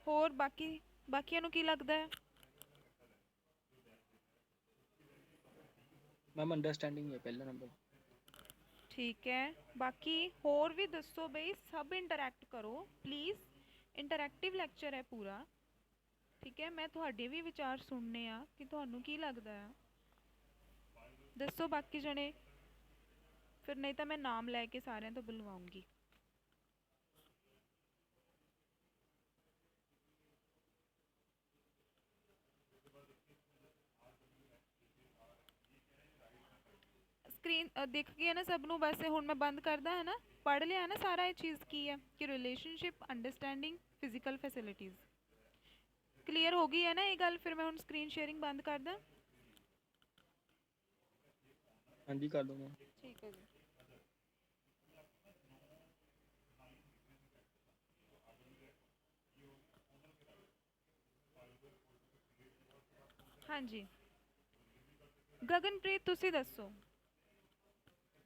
Speaker 1: ਹੋਰ ਬਾਕੀਆਂ ਨੂੰ ਕੀ ਲੱਗਦਾ ਹੈ?
Speaker 3: ਮੈਮ ਅੰਡਰਸਟੈਂਡਿੰਗ ਹੈ ਪਹਿਲਾ ਨੰਬਰ।
Speaker 1: ਠੀਕ ਹੈ, ਬਾਕੀ ਹੋਰ ਵੀ ਦੱਸੋ ਬਈ, ਸਭ ਇੰਟਰੈਕਟ ਕਰੋ ਪਲੀਜ਼। ਇੰਟਰੈਕਟਿਵ ਲੈਕਚਰ ਹੈ ਪੂਰਾ, ਠੀਕ ਹੈ। ਮੈਂ ਤੁਹਾਡੇ ਵੀ ਵਿਚਾਰ ਸੁਣਨੇ ਆ ਕਿ ਤੁਹਾਨੂੰ ਕੀ ਲੱਗਦਾ ਆ। ਦੱਸੋ ਬਾਕੀ ਜਣੇ, ਫਿਰ ਨਹੀਂ ਤਾਂ ਮੈਂ ਨਾਮ ਲੈ ਕੇ ਸਾਰਿਆਂ ਤੋਂ ਬੁਲਵਾਉਂਗੀ। ਸਕਰੀਨ ਦਿਖ ਗਈ ਹੈ ਨਾ ਸਭ ਨੂੰ? ਬਸ ਹੁਣ ਮੈਂ ਬੰਦ ਕਰਦਾ ਹੈ ਨਾ, ਪੜ੍ਹ ਲਿਆ ਨਾ ਸਾਰਾ ਇਹ ਚੀਜ਼ ਕੀ ਹੈ ਕਿ relationship, understanding, physical facilities. Clear ਹੋ ਗਈ ਹੈ ਨਾ ਇਹ ਗੱਲ? ਫਿਰ ਮੈਂ ਹੁਣ ਸਕਰੀਨ ਸ਼ੇਅਰਿੰਗ ਬੰਦ ਕਰਦਾ।
Speaker 3: ਹਾਂਜੀ ਕਰ ਦੋ ਮੈਮ।
Speaker 1: ਠੀਕ ਹੈ ਜੀ। ਹਾਂਜੀ ਗਗਨਪ੍ਰੀਤ, ਤੁਸੀਂ ਦੱਸੋ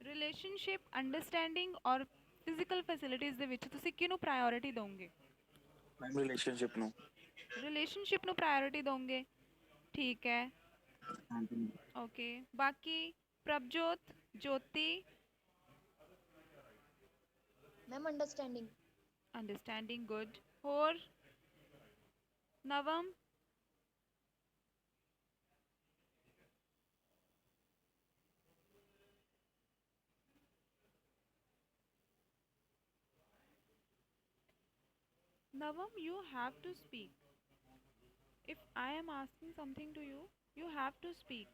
Speaker 1: ਰਿਲੇਸ਼ਨਸ਼ਿਪ, ਅੰਡਰਸਟੈਂਡਿੰਗ ਔਰ ਫਿਜ਼ੀਕਲ ਫੈਸਿਲਿਟੀਜ਼ ਦੇ ਵਿੱਚ ਤੁਸੀਂ ਕਿਹਨੂੰ ਪ੍ਰਾਇੋਰਿਟੀ ਦੋਗੇ?
Speaker 5: ਮੈਮ ਰਿਲੇਸ਼ਨਸ਼ਿਪ ਨੂੰ।
Speaker 1: ਰਿਲੇਸ਼ਨਸ਼ਿਪ ਨੂੰ ਪ੍ਰਾਇੋਰਿਟੀ ਦੋਗੇ, ਠੀਕ ਹੈ।
Speaker 5: ਹਾਂਜੀ
Speaker 1: ਓਕੇ, ਬਾਕੀ Prabhjot, Jyoti?
Speaker 6: Ma'am understanding.
Speaker 1: Understanding, good. ਹੋਰ Navam? Navam, you have to speak. If I am asking something to you, you have to speak.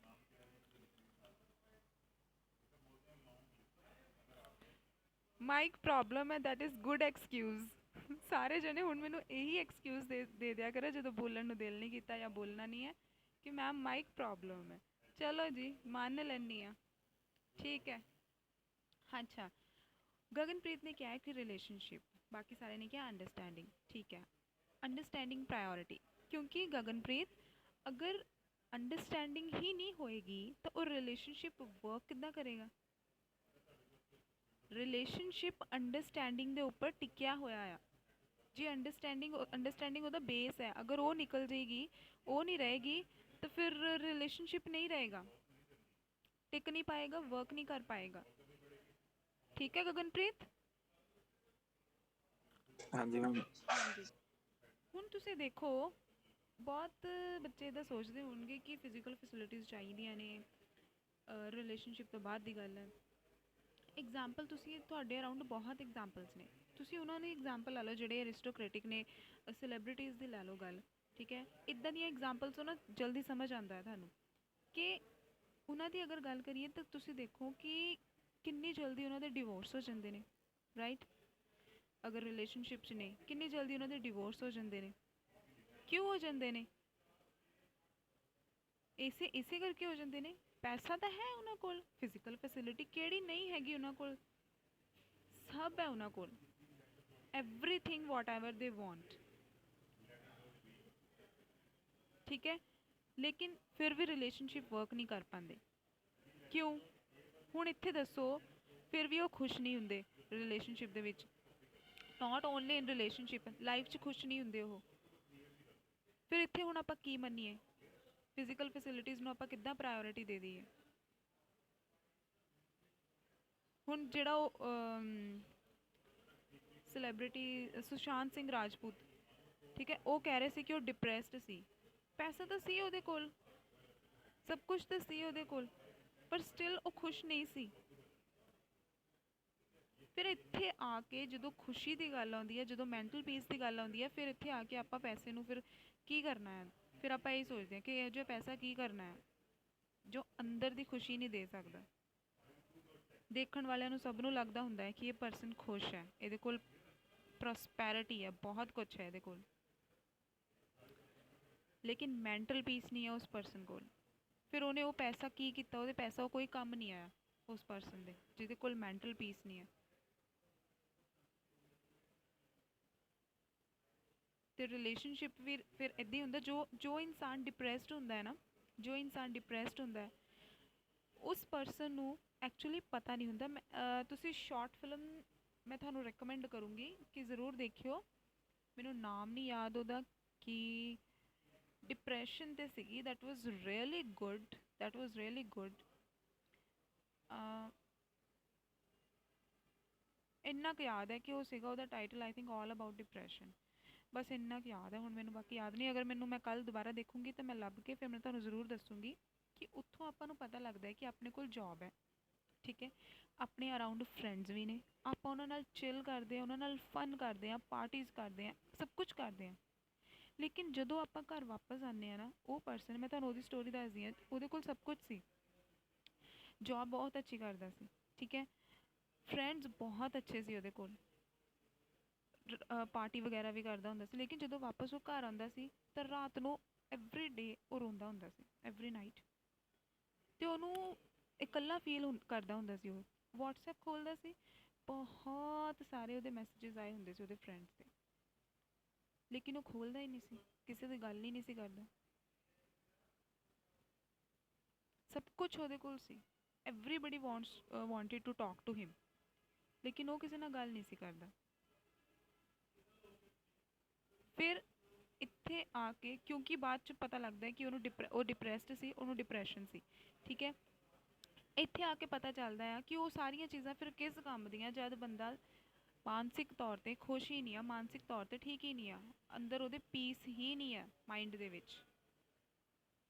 Speaker 1: Mic problem ਹੈ, ਦੈਟ ਇਜ਼ ਗੁੱਡ ਐਕਸਕਿਊਜ਼। ਸਾਰੇ ਜਣੇ ਹੁਣ ਮੈਨੂੰ ਇਹੀ ਐਕਸਕਿਊਜ਼ ਦੇ ਦਿਆ ਕਰੋ ਜਦੋਂ ਬੋਲਣ ਨੂੰ ਦਿਲ ਨਹੀਂ ਕੀਤਾ ਜਾਂ ਬੋਲਣਾ ਨਹੀਂ ਹੈ ਕਿ ਮੈਮ ਮਾਈਕ ਪ੍ਰੋਬਲਮ ਹੈ। ਚਲੋ ਜੀ, ਮੰਨ ਲੈਂਦੀ ਹਾਂ, ਠੀਕ ਹੈ। ਅੱਛਾ, ਗਗਨਪ੍ਰੀਤ ਨੇ ਕਿਹਾ ਹੈ ਕਿ ਰਿਲੇਸ਼ਨਸ਼ਿਪ, ਬਾਕੀ ਸਾਰੇ ਨੇ ਕਿਹਾ ਅੰਡਰਸਟੈਂਡਿੰਗ, ਠੀਕ ਹੈ। ਅੰਡਰਸਟੈਂਡਿੰਗ ਪ੍ਰਾਇੋਰਿਟੀ, ਕਿਉਂਕਿ ਗਗਨਪ੍ਰੀਤ ਅਗਰ ਅੰਡਰਸਟੈਂਡਿੰਗ ਹੀ ਨਹੀਂ ਹੋਏਗੀ ਤਾਂ ਉਹ ਰਿਲੇਸ਼ਨਸ਼ਿਪ ਵਰਕ ਕਿੱਦਾਂ ਕਰੇਗਾ? ਰਿਲੇਸ਼ਨਸ਼ਿਪ ਅੰਡਰਸਟੈਂਡਿੰਗ ਦੇ ਉੱਪਰ ਟਿਕਿਆ ਹੋਇਆ ਆ। ਜੀ ਅੰਡਰਸਟੈਂਡਿੰਗ ਉਹਦਾ ਬੇਸ ਹੈ, ਅਗਰ ਉਹ ਨਿਕਲ ਜਾਏਗੀ, ਉਹ ਨਹੀਂ ਰਹੇਗੀ, ਤਾਂ ਫਿਰ ਰਿਲੇਸ਼ਨਸ਼ਿਪ ਨਹੀਂ ਰਹੇਗਾ, ਟਿਕ ਨਹੀਂ ਪਾਏਗਾ, ਵਰਕ ਨਹੀਂ ਕਰ ਪਾਏਗਾ। ਠੀਕ ਹੈ ਗਗਨਪ੍ਰੀਤ?
Speaker 5: ਹਾਂਜੀ ਮੈਮ।
Speaker 1: ਹਾਂਜੀ, ਹੁਣ ਤੁਸੀਂ ਦੇਖੋ, ਬਹੁਤ ਬੱਚੇ ਤਾਂ ਸੋਚਦੇ ਹੋਣਗੇ ਕਿ ਫਿਜ਼ੀਕਲ ਫੈਸਿਲਿਟੀਜ਼ ਚਾਹੀਦੀਆਂ ਨੇ, ਰਿਲੇਸ਼ਨਸ਼ਿਪ ਤੋਂ ਬਾਅਦ ਦੀ ਗੱਲ ਹੈ। ਐਗਜ਼ਾਮਪਲ ਤੁਸੀਂ, ਤੁਹਾਡੇ ਅਰਾਊਂਡ ਬਹੁਤ ਐਗਜ਼ਾਮਪਲਸ ਨੇ, ਤੁਸੀਂ ਉਹਨਾਂ ਦੀ ਐਗਜ਼ਾਮਪਲ ਲੈ ਲਓ ਜਿਹੜੇ ਅਰਿਸਟੋਕ੍ਰੈਟਿਕ ਨੇ, ਸੈਲੀਬ੍ਰਿਟੀਜ਼ ਦੀ ਲੈ ਲਓ ਗੱਲ, ਠੀਕ ਹੈ। ਇੱਦਾਂ ਦੀਆਂ ਐਗਜ਼ਾਮਪਲਸ ਤੋਂ ਨਾ ਜਲਦੀ ਸਮਝ ਆਉਂਦਾ ਹੈ ਤੁਹਾਨੂੰ ਕਿ ਉਹਨਾਂ ਦੀ ਅਗਰ ਗੱਲ ਕਰੀਏ ਤਾਂ ਤੁਸੀਂ ਦੇਖੋ ਕਿ ਕਿੰਨੀ ਜਲਦੀ ਉਹਨਾਂ ਦੇ ਡਿਵੋਰਸ ਹੋ ਜਾਂਦੇ ਨੇ, ਰਾਈਟ? ਅਗਰ ਰਿਲੇਸ਼ਨਸ਼ਿਪ 'ਚ ਨੇ, ਕਿੰਨੀ ਜਲਦੀ ਉਹਨਾਂ ਦੇ ਡਿਵੋਰਸ ਹੋ ਜਾਂਦੇ ਨੇ। ਕਿਉਂ ਹੋ ਜਾਂਦੇ ਨੇ? ਇਸੇ ਕਰਕੇ ਹੋ ਜਾਂਦੇ ਨੇ, ਪੈਸਾ ਤਾਂ ਹੈ ਉਹਨਾਂ ਕੋਲ, ਫਿਜ਼ੀਕਲ ਫੈਸਿਲਿਟੀ ਕਿਹੜੀ ਨਹੀਂ ਹੈਗੀ ਉਹਨਾਂ ਕੋਲ? ਸਭ ਹੈ ਉਹਨਾਂ ਕੋਲ, everything what ever they want, ਠੀਕ ਹੈ। ਲੇਕਿਨ ਫਿਰ ਵੀ ਰਿਲੇਸ਼ਨਸ਼ਿਪ ਵਰਕ ਨਹੀਂ ਕਰ ਪਾਉਂਦੇ, ਕਿਉਂ? ਹੁਣ ਇੱਥੇ ਦੱਸੋ, ਫਿਰ ਵੀ ਉਹ ਖੁਸ਼ ਨਹੀਂ ਹੁੰਦੇ ਰਿਲੇਸ਼ਨਸ਼ਿਪ ਦੇ ਵਿੱਚ। Not only in relationship, life 'ਚ ਖੁਸ਼ ਨਹੀਂ ਹੁੰਦੇ ਉਹ। ਫਿਰ ਇੱਥੇ ਹੁਣ ਆਪਾਂ ਕੀ ਮੰਨੀਏ? ਫਿਜ਼ੀਕਲ ਫੈਸਿਲਿਟੀਜ਼ ਨੂੰ ਆਪਾਂ ਕਿੱਦਾਂ ਪ੍ਰਾਇੋਰਿਟੀ ਦੇ ਦਈਏ? ਹੁਣ ਜਿਹੜਾ ਉਹ ਸੈਲੀਬ੍ਰਿਟੀ ਸੁਸ਼ਾਂਤ ਸਿੰਘ ਰਾਜਪੂਤ, ਠੀਕ ਹੈ, ਉਹ ਕਹਿ ਰਹੇ ਸੀ ਕਿ ਉਹ ਡਿਪਰੈਸਡ ਸੀ। ਪੈਸਾ ਤਾਂ ਸੀ ਉਹਦੇ ਕੋਲ, ਸਭ ਕੁਝ ਤਾਂ ਸੀ ਉਹਦੇ ਕੋਲ, ਪਰ ਸਟਿਲ ਉਹ ਖੁਸ਼ ਨਹੀਂ ਸੀ। ਫਿਰ ਇੱਥੇ ਆ ਕੇ ਜਦੋਂ ਖੁਸ਼ੀ ਦੀ ਗੱਲ ਆਉਂਦੀ ਹੈ, ਜਦੋਂ ਮੈਂਟਲ ਪੀਸ ਦੀ ਗੱਲ ਆਉਂਦੀ ਹੈ, ਫਿਰ ਇੱਥੇ ਆ ਕੇ ਆਪਾਂ ਪੈਸੇ ਨੂੰ ਫਿਰ ਕੀ ਕਰਨਾ ਹੈ? ਫਿਰ ਆਪਾਂ ਇਹ ਸੋਚਦੇ ਹਾਂ ਕਿ ਇਹ ਜੋ ਪੈਸਾ ਕੀ ਕਰਨਾ ਹੈ ਜੋ ਅੰਦਰ ਦੀ ਖੁਸ਼ੀ ਨਹੀਂ ਦੇ ਸਕਦਾ। ਦੇਖਣ ਵਾਲਿਆਂ ਨੂੰ ਸਭ ਨੂੰ ਲੱਗਦਾ ਹੁੰਦਾ ਹੈ ਕਿ ਇਹ ਪਰਸਨ ਖੁਸ਼ ਹੈ, ਇਹਦੇ ਕੋਲ ਪ੍ਰੋਸਪੈਰਿਟੀ ਹੈ, ਬਹੁਤ ਕੁਛ ਹੈ ਇਹਦੇ ਕੋਲ, ਲੇਕਿਨ ਮੈਂਟਲ ਪੀਸ ਨਹੀਂ ਹੈ ਉਸ ਪਰਸਨ ਕੋਲ। ਫਿਰ ਉਹਨੇ ਉਹ ਪੈਸਾ ਕੀ ਕੀਤਾ? ਉਹਦੇ ਪੈਸਾ ਉਹ ਕੋਈ ਕੰਮ ਨਹੀਂ ਆਇਆ ਉਸ ਪਰਸਨ ਦੇ ਜਿਹਦੇ ਕੋਲ ਮੈਂਟਲ ਪੀਸ ਨਹੀਂ ਹੈ। ਤੇ ਰਿਲੇਸ਼ਨਸ਼ਿਪ ਵੀ ਫਿਰ ਇੱਦਾਂ ਹੀ ਹੁੰਦਾ, ਜੋ ਇਨਸਾਨ ਡਿਪਰੈਸਡ ਹੁੰਦਾ ਹੈ ਨਾ, ਜੋ ਇਨਸਾਨ ਡਿਪਰੈਸਡ ਹੁੰਦਾ ਹੈ, ਉਸ ਪਰਸਨ ਨੂੰ ਐਕਚੁਅਲੀ ਪਤਾ ਨਹੀਂ ਹੁੰਦਾ। ਤੁਸੀਂ ਸ਼ਾਰਟ ਫਿਲਮ ਮੈਂ ਤੁਹਾਨੂੰ ਰਿਕਮੈਂਡ ਕਰੂੰਗੀ ਕਿ ਜ਼ਰੂਰ ਦੇਖਿਓ, ਮੈਨੂੰ ਨਾਮ ਨਹੀਂ ਯਾਦ ਉਹਦਾ, ਕਿ ਡਿਪਰੈਸ਼ਨ ਤੇ ਸੀਗੀ। That was really good, that was really good. ਇੰਨਾ ਕੁ ਯਾਦ ਹੈ ਕਿ ਉਹ ਸੀਗਾ ਉਹਦਾ title, I think all about depression. ਬਸ ਇੰਨਾ ਕੁ ਯਾਦ ਹੈ, ਹੁਣ ਮੈਨੂੰ ਬਾਕੀ ਯਾਦ ਨਹੀਂ। ਅਗਰ ਮੈਨੂੰ ਮੈਂ ਕੱਲ੍ਹ ਦੁਬਾਰਾ ਦੇਖੂੰਗੀ ਤਾਂ ਮੈਂ ਲੱਭ ਕੇ ਫਿਰ ਮੈਂ ਤੁਹਾਨੂੰ ਜ਼ਰੂਰ ਦੱਸੂੰਗੀ ਕਿ ਉੱਥੋਂ ਆਪਾਂ ਨੂੰ ਪਤਾ ਲੱਗਦਾ ਹੈ ਕਿ ਆਪਣੇ ਕੋਲ ਜੋਬ ਹੈ, ਠੀਕ ਹੈ, ਆਪਣੇ ਅਰਾਊਂਡ ਫਰੈਂਡਸ ਵੀ ਨੇ, ਆਪਾਂ ਉਹਨਾਂ ਨਾਲ ਚਿਲ ਕਰਦੇ ਹਾਂ, ਉਹਨਾਂ ਨਾਲ ਫਨ ਕਰਦੇ ਹਾਂ, ਪਾਰਟੀਜ਼ ਕਰਦੇ ਹਾਂ, ਸਭ ਕੁਝ ਕਰਦੇ ਹਾਂ। ਲੇਕਿਨ ਜਦੋਂ ਆਪਾਂ ਘਰ ਵਾਪਸ ਆਉਂਦੇ ਹਾਂ ਨਾ, ਉਹ ਪਰਸਨ, ਮੈਂ ਤੁਹਾਨੂੰ ਉਹਦੀ ਸਟੋਰੀ ਦੱਸਦੀ ਹਾਂ, ਉਹਦੇ ਕੋਲ ਸਭ ਕੁਝ ਸੀ, ਜੋਬ ਬਹੁਤ ਅੱਛੀ ਕਰਦਾ ਸੀ, ਠੀਕ ਹੈ, ਫਰੈਂਡਸ ਬਹੁਤ ਅੱਛੇ ਸੀ ਉਹਦੇ ਕੋਲ, ਪਾਰਟੀ ਵਗੈਰਾ ਵੀ ਕਰਦਾ ਹੁੰਦਾ ਸੀ। ਲੇਕਿਨ ਜਦੋਂ ਵਾਪਸ ਉਹ ਘਰ ਆਉਂਦਾ ਸੀ ਤਾਂ ਰਾਤ ਨੂੰ ਐਵਰੀ ਡੇ ਉਹ ਰੋਂਦਾ ਹੁੰਦਾ ਸੀ, ਐਵਰੀ ਨਾਈਟ। ਅਤੇ ਉਹਨੂੰ ਇਕੱਲਾ ਫੀਲ ਕਰਦਾ ਹੁੰਦਾ ਸੀ। ਉਹ ਵਟਸਐਪ ਖੋਲ੍ਹਦਾ ਸੀ, ਬਹੁਤ ਸਾਰੇ ਉਹਦੇ ਮੈਸੇਜਿਸ ਆਏ ਹੁੰਦੇ ਸੀ ਉਹਦੇ ਫਰੈਂਡਸ ਦੇ, ਲੇਕਿਨ ਉਹ ਖੋਲ੍ਹਦਾ ਹੀ ਨਹੀਂ ਸੀ, ਕਿਸੇ ਦੀ ਗੱਲ ਹੀ ਨਹੀਂ ਸੀ ਕਰਦਾ। ਸਭ ਕੁਛ ਉਹਦੇ ਕੋਲ ਸੀ, everybody wanted to talk to him, ਲੇਕਿਨ ਉਹ ਕਿਸੇ ਨਾਲ ਗੱਲ ਨਹੀਂ ਸੀ ਕਰਦਾ। ਫਿਰ ਇੱਥੇ ਆ ਕੇ, ਕਿਉਂਕਿ ਬਾਅਦ 'ਚ ਪਤਾ ਲੱਗਦਾ ਹੈ ਕਿ ਉਹਨੂੰ ਉਹ ਡਿਪਰੈਸਡ ਸੀ, ਉਹਨੂੰ ਡਿਪਰੈਸ਼ਨ ਸੀ, ਠੀਕ ਹੈ। ਇੱਥੇ ਆ ਕੇ ਪਤਾ ਚੱਲਦਾ ਆ ਕਿ ਉਹ ਸਾਰੀਆਂ ਚੀਜ਼ਾਂ ਫਿਰ ਕਿਸ ਕੰਮ ਦੀਆਂ, ਜਦ ਬੰਦਾ ਮਾਨਸਿਕ ਤੌਰ 'ਤੇ ਖੁਸ਼ ਹੀ ਨਹੀਂ ਆ, ਮਾਨਸਿਕ ਤੌਰ 'ਤੇ ਠੀਕ ਹੀ ਨਹੀਂ ਆ, ਅੰਦਰ ਉਹਦੇ ਪੀਸ ਹੀ ਨਹੀਂ ਆ ਮਾਈਂਡ ਦੇ ਵਿੱਚ,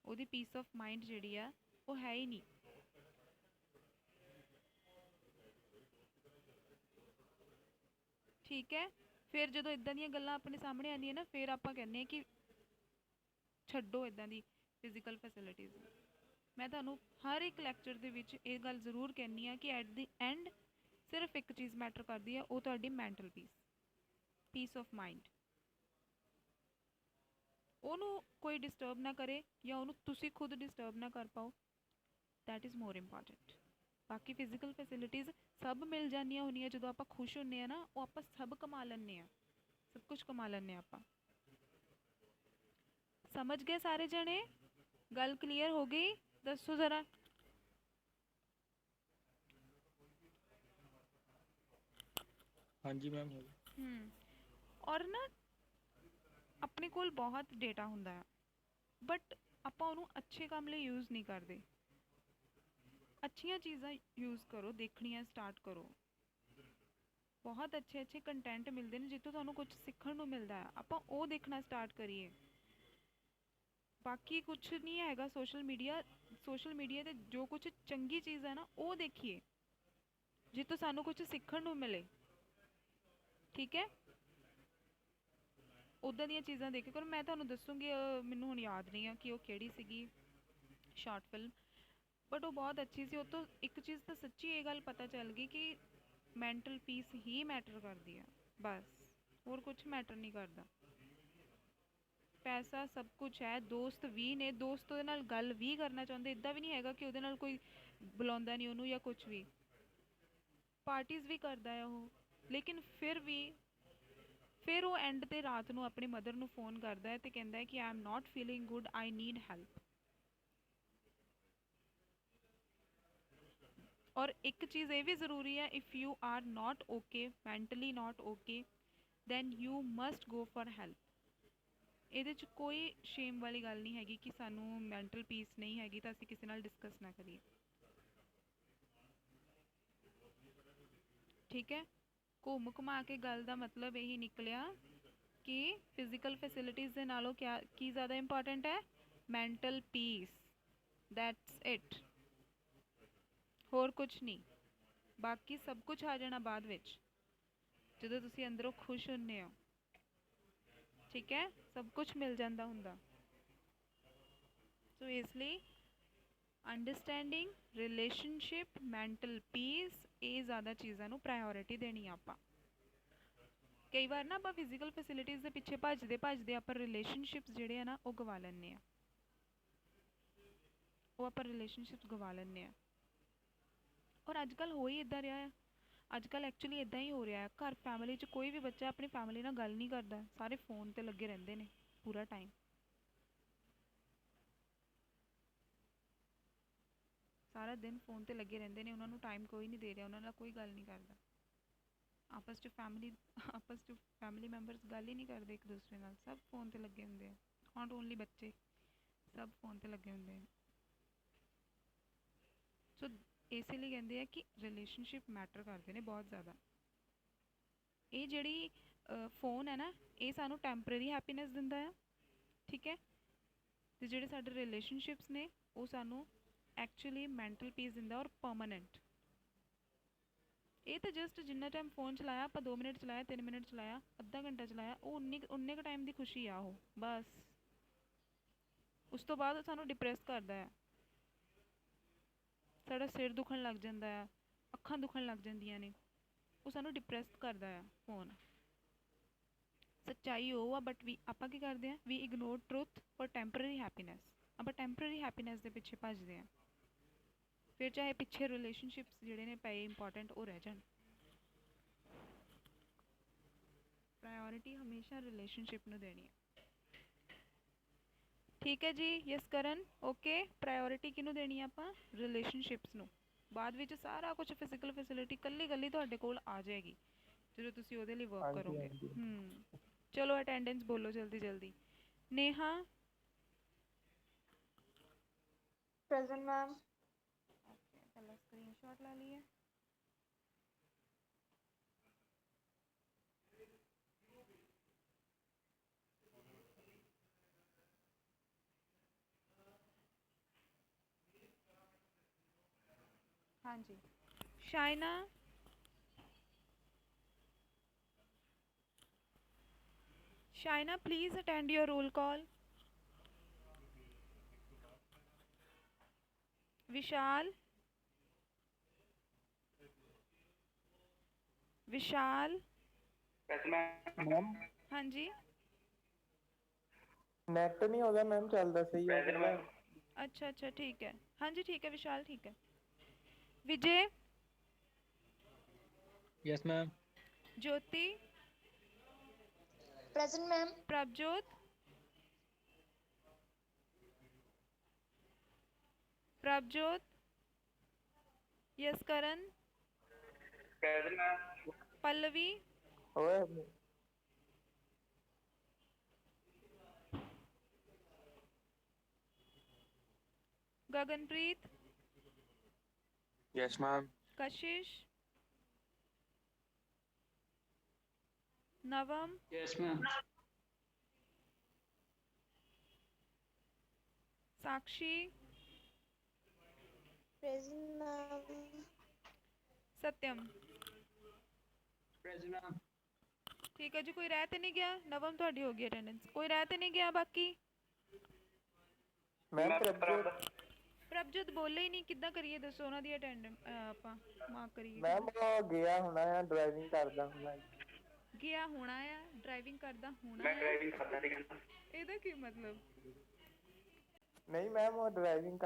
Speaker 1: ਉਹਦੀ ਪੀਸ ਆਫ ਮਾਈਂਡ ਜਿਹੜੀ ਆ ਉਹ ਹੈ ਹੀ ਨਹੀਂ। ਠੀਕ ਹੈ, ਫਿਰ ਜਦੋਂ ਇੱਦਾਂ ਦੀਆਂ ਗੱਲਾਂ ਆਪਣੇ ਸਾਹਮਣੇ ਆਉਂਦੀਆਂ ਨਾ, ਫਿਰ ਆਪਾਂ ਕਹਿੰਦੇ ਹਾਂ ਕਿ ਛੱਡੋ ਇੱਦਾਂ ਦੀ ਫਿਜ਼ੀਕਲ ਫੈਸਿਲਿਟੀਜ਼। ਮੈਂ ਤੁਹਾਨੂੰ ਹਰ ਇੱਕ ਲੈਕਚਰ ਦੇ ਵਿੱਚ ਇਹ ਗੱਲ ਜ਼ਰੂਰ ਕਹਿੰਦੀ ਹਾਂ ਕਿ ਐਟ ਦੀ ਐਂਡ ਸਿਰਫ ਇੱਕ ਚੀਜ਼ ਮੈਟਰ ਕਰਦੀ ਹੈ, ਉਹ ਤੁਹਾਡੀ mental piece, piece of mind. ਉਹਨੂੰ ਕੋਈ ਡਿਸਟਰਬ ਨਾ ਕਰੇ ਜਾਂ ਉਹਨੂੰ ਤੁਸੀਂ ਖੁਦ ਡਿਸਟਰਬ ਨਾ ਕਰ ਪਾਓ, ਦੈਟ ਇਜ਼ ਮੋਰ ਇੰਪੋਰਟੈਂਟ। ਬਾਕੀ ਫਿਜ਼ੀਕਲ ਫੈਸਿਲਿਟੀਜ਼ ਸਭ ਮਿਲ ਜਾਂਦੀਆਂ ਹੁੰਦੀਆਂ ਜਦੋਂ ਆਪਾਂ ਖੁਸ਼ ਹੁੰਦੇ ਹਾਂ ਨਾ, ਉਹ ਆਪਾਂ ਸਭ ਕਮਾ ਲੈਂਦੇ ਹਾਂ, ਸਭ ਕੁਝ ਕਮਾ ਲੈਂਦੇ ਹਾਂ ਆਪਾਂ। ਸਮਝ ਗਏ ਸਾਰੇ ਜਣੇ? ਗੱਲ ਕਲੀਅਰ ਹੋ ਗਈ? ਦੱਸੋ ਜ਼ਰਾ।
Speaker 3: ਹਾਂਜੀ ਮੈਮ ਹੋ ਗਈ।
Speaker 1: ਔਰ ਨਾ ਆਪਣੇ ਕੋਲ ਬਹੁਤ ਡੇਟਾ ਹੁੰਦਾ ਹੈ, ਬਟ ਆਪਾਂ ਉਹਨੂੰ ਅੱਛੇ ਕੰਮ ਲਈ ਯੂਜ਼ ਨਹੀਂ ਕਰਦੇ। ਅੱਛੀਆਂ ਚੀਜ਼ਾਂ ਯੂਜ਼ ਕਰੋ, ਦੇਖਣੀਆਂ ਸਟਾਰਟ ਕਰੋ। ਬਹੁਤ ਅੱਛੇ ਅੱਛੇ ਕੰਟੈਂਟ ਮਿਲਦੇ ਨੇ ਜਿੱਥੋਂ ਤੁਹਾਨੂੰ ਕੁਝ ਸਿੱਖਣ ਨੂੰ ਮਿਲਦਾ ਹੈ, ਆਪਾਂ ਉਹ ਦੇਖਣਾ ਸਟਾਰਟ ਕਰੀਏ। ਬਾਕੀ ਕੁਛ ਨਹੀਂ ਹੈਗਾ। ਸੋਸ਼ਲ ਮੀਡੀਆ 'ਤੇ ਜੋ ਕੁਛ ਚੰਗੀ ਚੀਜ਼ ਹੈ ਨਾ, ਉਹ ਦੇਖੀਏ ਜਿੱਥੋਂ ਸਾਨੂੰ ਕੁਛ ਸਿੱਖਣ ਨੂੰ ਮਿਲੇ, ਠੀਕ ਹੈ। ਉੱਦਾਂ ਦੀਆਂ ਚੀਜ਼ਾਂ ਦੇਖਿਆ ਕਰੋ। ਮੈਂ ਤੁਹਾਨੂੰ ਦੱਸੂੰਗੀ, ਮੈਨੂੰ ਹੁਣ ਯਾਦ ਨਹੀਂ ਆ ਕਿ ਉਹ ਕਿਹੜੀ ਸੀਗੀ ਸ਼ਾਰਟ ਫਿਲਮ, ਬਟ ਉਹ ਬਹੁਤ ਅੱਛੀ ਸੀ। ਉਹ ਤੋਂ ਇੱਕ ਚੀਜ਼ ਤਾਂ ਸੱਚੀ ਇਹ ਗੱਲ ਪਤਾ ਚੱਲ ਗਈ ਕਿ ਮੈਂਟਲ ਪੀਸ ਹੀ ਮੈਟਰ ਕਰਦੀ ਆ, ਬਸ ਹੋਰ ਕੁਛ ਮੈਟਰ ਨਹੀਂ ਕਰਦਾ। ਪੈਸਾ ਸਭ ਕੁਛ ਹੈ, ਦੋਸਤ ਵੀ ਨੇ, ਦੋਸਤ ਉਹਦੇ ਨਾਲ ਗੱਲ ਵੀ ਕਰਨਾ ਚਾਹੁੰਦੇ, ਇੱਦਾਂ ਵੀ ਨਹੀਂ ਹੈਗਾ ਕਿ ਉਹਦੇ ਨਾਲ ਕੋਈ ਬੁਲਾਉਂਦਾ ਨਹੀਂ ਉਹਨੂੰ ਜਾਂ ਕੁਛ ਵੀ, ਪਾਰਟੀਜ਼ ਵੀ ਕਰਦਾ ਹੈ ਉਹ, ਲੇਕਿਨ ਫਿਰ ਉਹ ਐਂਡ 'ਤੇ ਰਾਤ ਨੂੰ ਆਪਣੀ ਮਦਰ ਨੂੰ ਫੋਨ ਕਰਦਾ ਹੈ ਅਤੇ ਕਹਿੰਦਾ ਹੈ ਕਿ I am not feeling good, I need help. ਔਰ ਇੱਕ ਚੀਜ਼ ਇਹ ਵੀ ਜ਼ਰੂਰੀ ਹੈ, if you are not okay, mentally not okay, then you must go for help. ਇਹਦੇ 'ਚ ਕੋਈ ਸ਼ੇਮ ਵਾਲੀ ਗੱਲ ਨਹੀਂ ਹੈਗੀ ਕਿ ਸਾਨੂੰ ਮੈਂਟਲ ਪੀਸ ਨਹੀਂ ਹੈਗੀ ਤਾਂ ਅਸੀਂ ਕਿਸੇ ਨਾਲ ਡਿਸਕਸ ਨਾ ਕਰੀਏ, ਠੀਕ ਹੈ। ਘੁੰਮ ਘੁਮਾ ਕੇ ਗੱਲ ਦਾ ਮਤਲਬ ਇਹੀ ਨਿਕਲਿਆ ਕਿ ਫਿਜ਼ੀਕਲ ਫੈਸਿਲਿਟੀਜ਼ ਦੇ ਨਾਲੋਂ ਕੀ ਜ਼ਿਆਦਾ ਇੰਪੋਰਟੈਂਟ ਹੈ? ਮੈਂਟਲ ਪੀਸ, ਦੈਟਸ ਇਟ, ਹੋਰ ਕੁਛ ਨਹੀਂ। ਬਾਕੀ ਸਭ ਕੁਛ ਆ ਜਾਣਾ ਬਾਅਦ ਵਿੱਚ, ਜਦੋਂ ਤੁਸੀਂ ਅੰਦਰੋਂ ਖੁਸ਼ ਹੁੰਦੇ ਹੋ, ਠੀਕ ਹੈ, ਸਭ ਕੁਛ ਮਿਲ ਜਾਂਦਾ ਹੁੰਦਾ। ਸੋ ਇਸ ਲਈ ਅੰਡਰਸਟੈਂਡਿੰਗ, ਰਿਲੇਸ਼ਨਸ਼ਿਪ, ਮੈਂਟਲ ਪੀਸ, ਇਹ ਜ਼ਿਆਦਾ ਚੀਜ਼ਾਂ ਨੂੰ ਪ੍ਰਾਇਓਰਿਟੀ ਦੇਣੀ ਆ ਆਪਾਂ। ਕਈ ਵਾਰ ਨਾ ਆਪਾਂ ਫਿਜ਼ੀਕਲ ਫੈਸਿਲਿਟੀਜ਼ ਦੇ ਪਿੱਛੇ ਭੱਜਦੇ ਆਪਾਂ ਰਿਲੇਸ਼ਨਸ਼ਿਪਸ ਜਿਹੜੇ ਆ ਨਾ ਉਹ ਗਵਾ ਲੈਂਦੇ ਆ, ਔਰ ਅੱਜ ਕੱਲ੍ਹ ਹੋ ਹੀ ਇੱਦਾਂ ਰਿਹਾ ਆ। ਅੱਜ ਕੱਲ੍ਹ ਐਕਚੁਅਲੀ ਇੱਦਾਂ ਹੀ ਹੋ ਰਿਹਾ ਹੈ। ਘਰ ਫੈਮਿਲੀ 'ਚ ਕੋਈ ਵੀ ਬੱਚਾ ਆਪਣੀ ਫੈਮਿਲੀ ਨਾਲ ਗੱਲ ਨਹੀਂ ਕਰਦਾ, ਸਾਰੇ ਫੋਨ 'ਤੇ ਲੱਗੇ ਰਹਿੰਦੇ ਨੇ ਪੂਰਾ ਟਾਈਮ, ਸਾਰਾ ਦਿਨ ਫੋਨ 'ਤੇ ਲੱਗੇ ਰਹਿੰਦੇ ਨੇ, ਉਹਨਾਂ ਨੂੰ ਟਾਈਮ ਕੋਈ ਨਹੀਂ ਦੇ ਰਿਹਾ, ਉਹਨਾਂ ਨਾਲ ਕੋਈ ਗੱਲ ਨਹੀਂ ਕਰਦਾ। ਆਪਸ 'ਚ ਫੈਮਿਲੀ ਮੈਂਬਰਸ ਗੱਲ ਹੀ ਨਹੀਂ ਕਰਦੇ ਇੱਕ ਦੂਸਰੇ ਨਾਲ, ਸਭ ਫੋਨ ਤੇ ਲੱਗੇ ਹੁੰਦੇ ਆ, ਨਾਟ ਓਨਲੀ ਬੱਚੇ, ਸਭ ਫੋਨ ਤੇ ਲੱਗੇ ਹੁੰਦੇ ਆ। ਸੋ ਇਸੇ ਲਈ ਕਹਿੰਦੇ ਆ ਕਿ ਰਿਲੇਸ਼ਨਸ਼ਿਪ ਮੈਟਰ ਕਰਦੇ ਨੇ ਬਹੁਤ ਜ਼ਿਆਦਾ। ਇਹ ਜਿਹੜੀ ਫੋਨ ਹੈ ਨਾ, ਇਹ ਸਾਨੂੰ ਟੈਂਪਰੇਰੀ ਹੈਪੀਨੈਸ ਦਿੰਦਾ ਆ, ਠੀਕ ਹੈ, ਅਤੇ ਜਿਹੜੇ ਸਾਡੇ ਰਿਲੇਸ਼ਨਸ਼ਿਪਸ ਨੇ ਉਹ ਸਾਨੂੰ ਐਕਚੁਅਲੀ ਮੈਂਟਲ ਪੀਸ ਦਿੰਦਾ ਔਰ ਪਰਮਾਨੈਂਟ। ਇਹ ਤਾਂ ਜਸਟ ਜਿੰਨਾ ਟਾਈਮ ਫੋਨ ਚਲਾਇਆ ਆਪਾਂ, 2 ਮਿੰਟ ਚਲਾਇਆ, 3 ਮਿੰਟ ਚਲਾਇਆ, ਅੱਧਾ ਘੰਟਾ ਚਲਾਇਆ, ਉਹ ਉਨੇ ਕੁ ਟਾਈਮ ਦੀ ਖੁਸ਼ੀ ਆ ਉਹ, ਬਸ। ਉਸ ਤੋਂ ਬਾਅਦ ਉਹ ਸਾਨੂੰ ਡਿਪਰੈਸ ਕਰਦਾ ਆ, ਸਾਡਾ ਸਿਰ ਦੁਖਣ ਲੱਗ ਜਾਂਦਾ ਆ, ਅੱਖਾਂ ਦੁਖਣ ਲੱਗ ਜਾਂਦੀਆਂ ਨੇ, ਉਹ ਸਾਨੂੰ ਡਿਪਰੈਸ ਕਰਦਾ ਆ ਫੋਨ। ਸੱਚਾਈ ਉਹ ਆ, ਬਟ ਆਪਾਂ ਕੀ ਕਰਦੇ ਹਾਂ, we ignore truth for temporary happiness. ਆਪਾਂ ਟੈਂਪਰੇਰੀ ਹੈਪੀਨੈਸ ਦੇ ਪਿੱਛੇ ਭੱਜਦੇ ਹਾਂ, ਫਿਰ ਚਾਹੇ ਪਿੱਛੇ ਰਿਲੇਸ਼ਨਸ਼ਿਪਸ ਜਿਹੜੇ ਨੇ ਪਏ ਇੰਪੋਰਟੈਂਟ ਉਹ ਰਹਿ ਜਾਣ। ਪ੍ਰਾਇੋਰਿਟੀ ਹਮੇਸ਼ਾ ਰਿਲੇਸ਼ਨਸ਼ਿਪ ਨੂੰ ਦੇਣੀ ਹੈ, ਠੀਕ ਹੈ ਜੀ। ਯਸ ਕਰਨ, ਓਕੇ। ਪ੍ਰਾਇੋਰਿਟੀ ਕਿਹਨੂੰ ਦੇਣੀ ਆ ਆਪਾਂ? ਰਿਲੇਸ਼ਨਸ਼ਿਪਸ ਨੂੰ। ਬਾਅਦ ਵਿੱਚ ਸਾਰਾ ਕੁਝ ਫਿਜ਼ੀਕਲ ਫੈਸਿਲਿਟੀ ਕੱਲੀ ਤੁਹਾਡੇ ਕੋਲ ਆ ਜਾਏਗੀ ਜਦੋਂ ਤੁਸੀਂ ਉਹਦੇ ਲਈ ਵਰਕ
Speaker 2: ਹਾਂਜੀ
Speaker 1: ਕਰੋਗੇ।
Speaker 2: ਹਾਂਜੀ
Speaker 1: ਚਲੋ ਅਟੈਂਡੈਂਸ ਬੋਲੋ ਜਲਦੀ ਜਲਦੀ। Neha,
Speaker 6: present ma'am.
Speaker 1: ਓਕੇ, ਪਹਿਲਾਂ ਸਕਰੀਨਸ਼ਾਟ ਲੈ ਲਈਏ। ਹਾਂਜੀ, Shaina, Shaina, please attend your roll call. Vishal, Vishal,
Speaker 2: ma'am
Speaker 1: हाँ जी,
Speaker 2: नेट नहीं होगा मैम, चलता सही है।
Speaker 1: अच्छा अच्छा ठीक है, हाँ जी ठीक है विशाल, ठीक है। Vijay,
Speaker 3: yes ma'am.
Speaker 1: Jyoti,
Speaker 6: present ma'am.
Speaker 1: Prabhjot, Prabhjot, yes Karan, Pallavi,
Speaker 2: ओए
Speaker 1: Gaganpreet,
Speaker 5: yes ma'am.
Speaker 1: Kashish, Navam,
Speaker 3: yes ma'am.
Speaker 1: Sakshi,
Speaker 6: present ma'am.
Speaker 1: Satyam,
Speaker 3: present ma'am.
Speaker 1: ठीक है जी। कोई रह तो नहीं गया? नवम थोड़ी हो गई अटेंडेंस, कोई रह तो नहीं गया बाकी?
Speaker 2: मैम प्रभजोत
Speaker 1: प्रभजोत बोले ही नहीं, किद्दां करिए दसो उन्हां दी अटेंडेंस आपां मार्क करिए?
Speaker 2: मैम वो गया होना है, ड्राइविंग करदा होना है।
Speaker 1: ਗਿਆ ਹੋਣਾ ਆ, ਡਰਾਈਵਿੰਗ ਕਰਦਾ ਹੋਣਾ ਆ, ਇਹਦਾ ਕੀ ਮਤਲਬ?
Speaker 2: नहीं मैम वो ड्राइविंग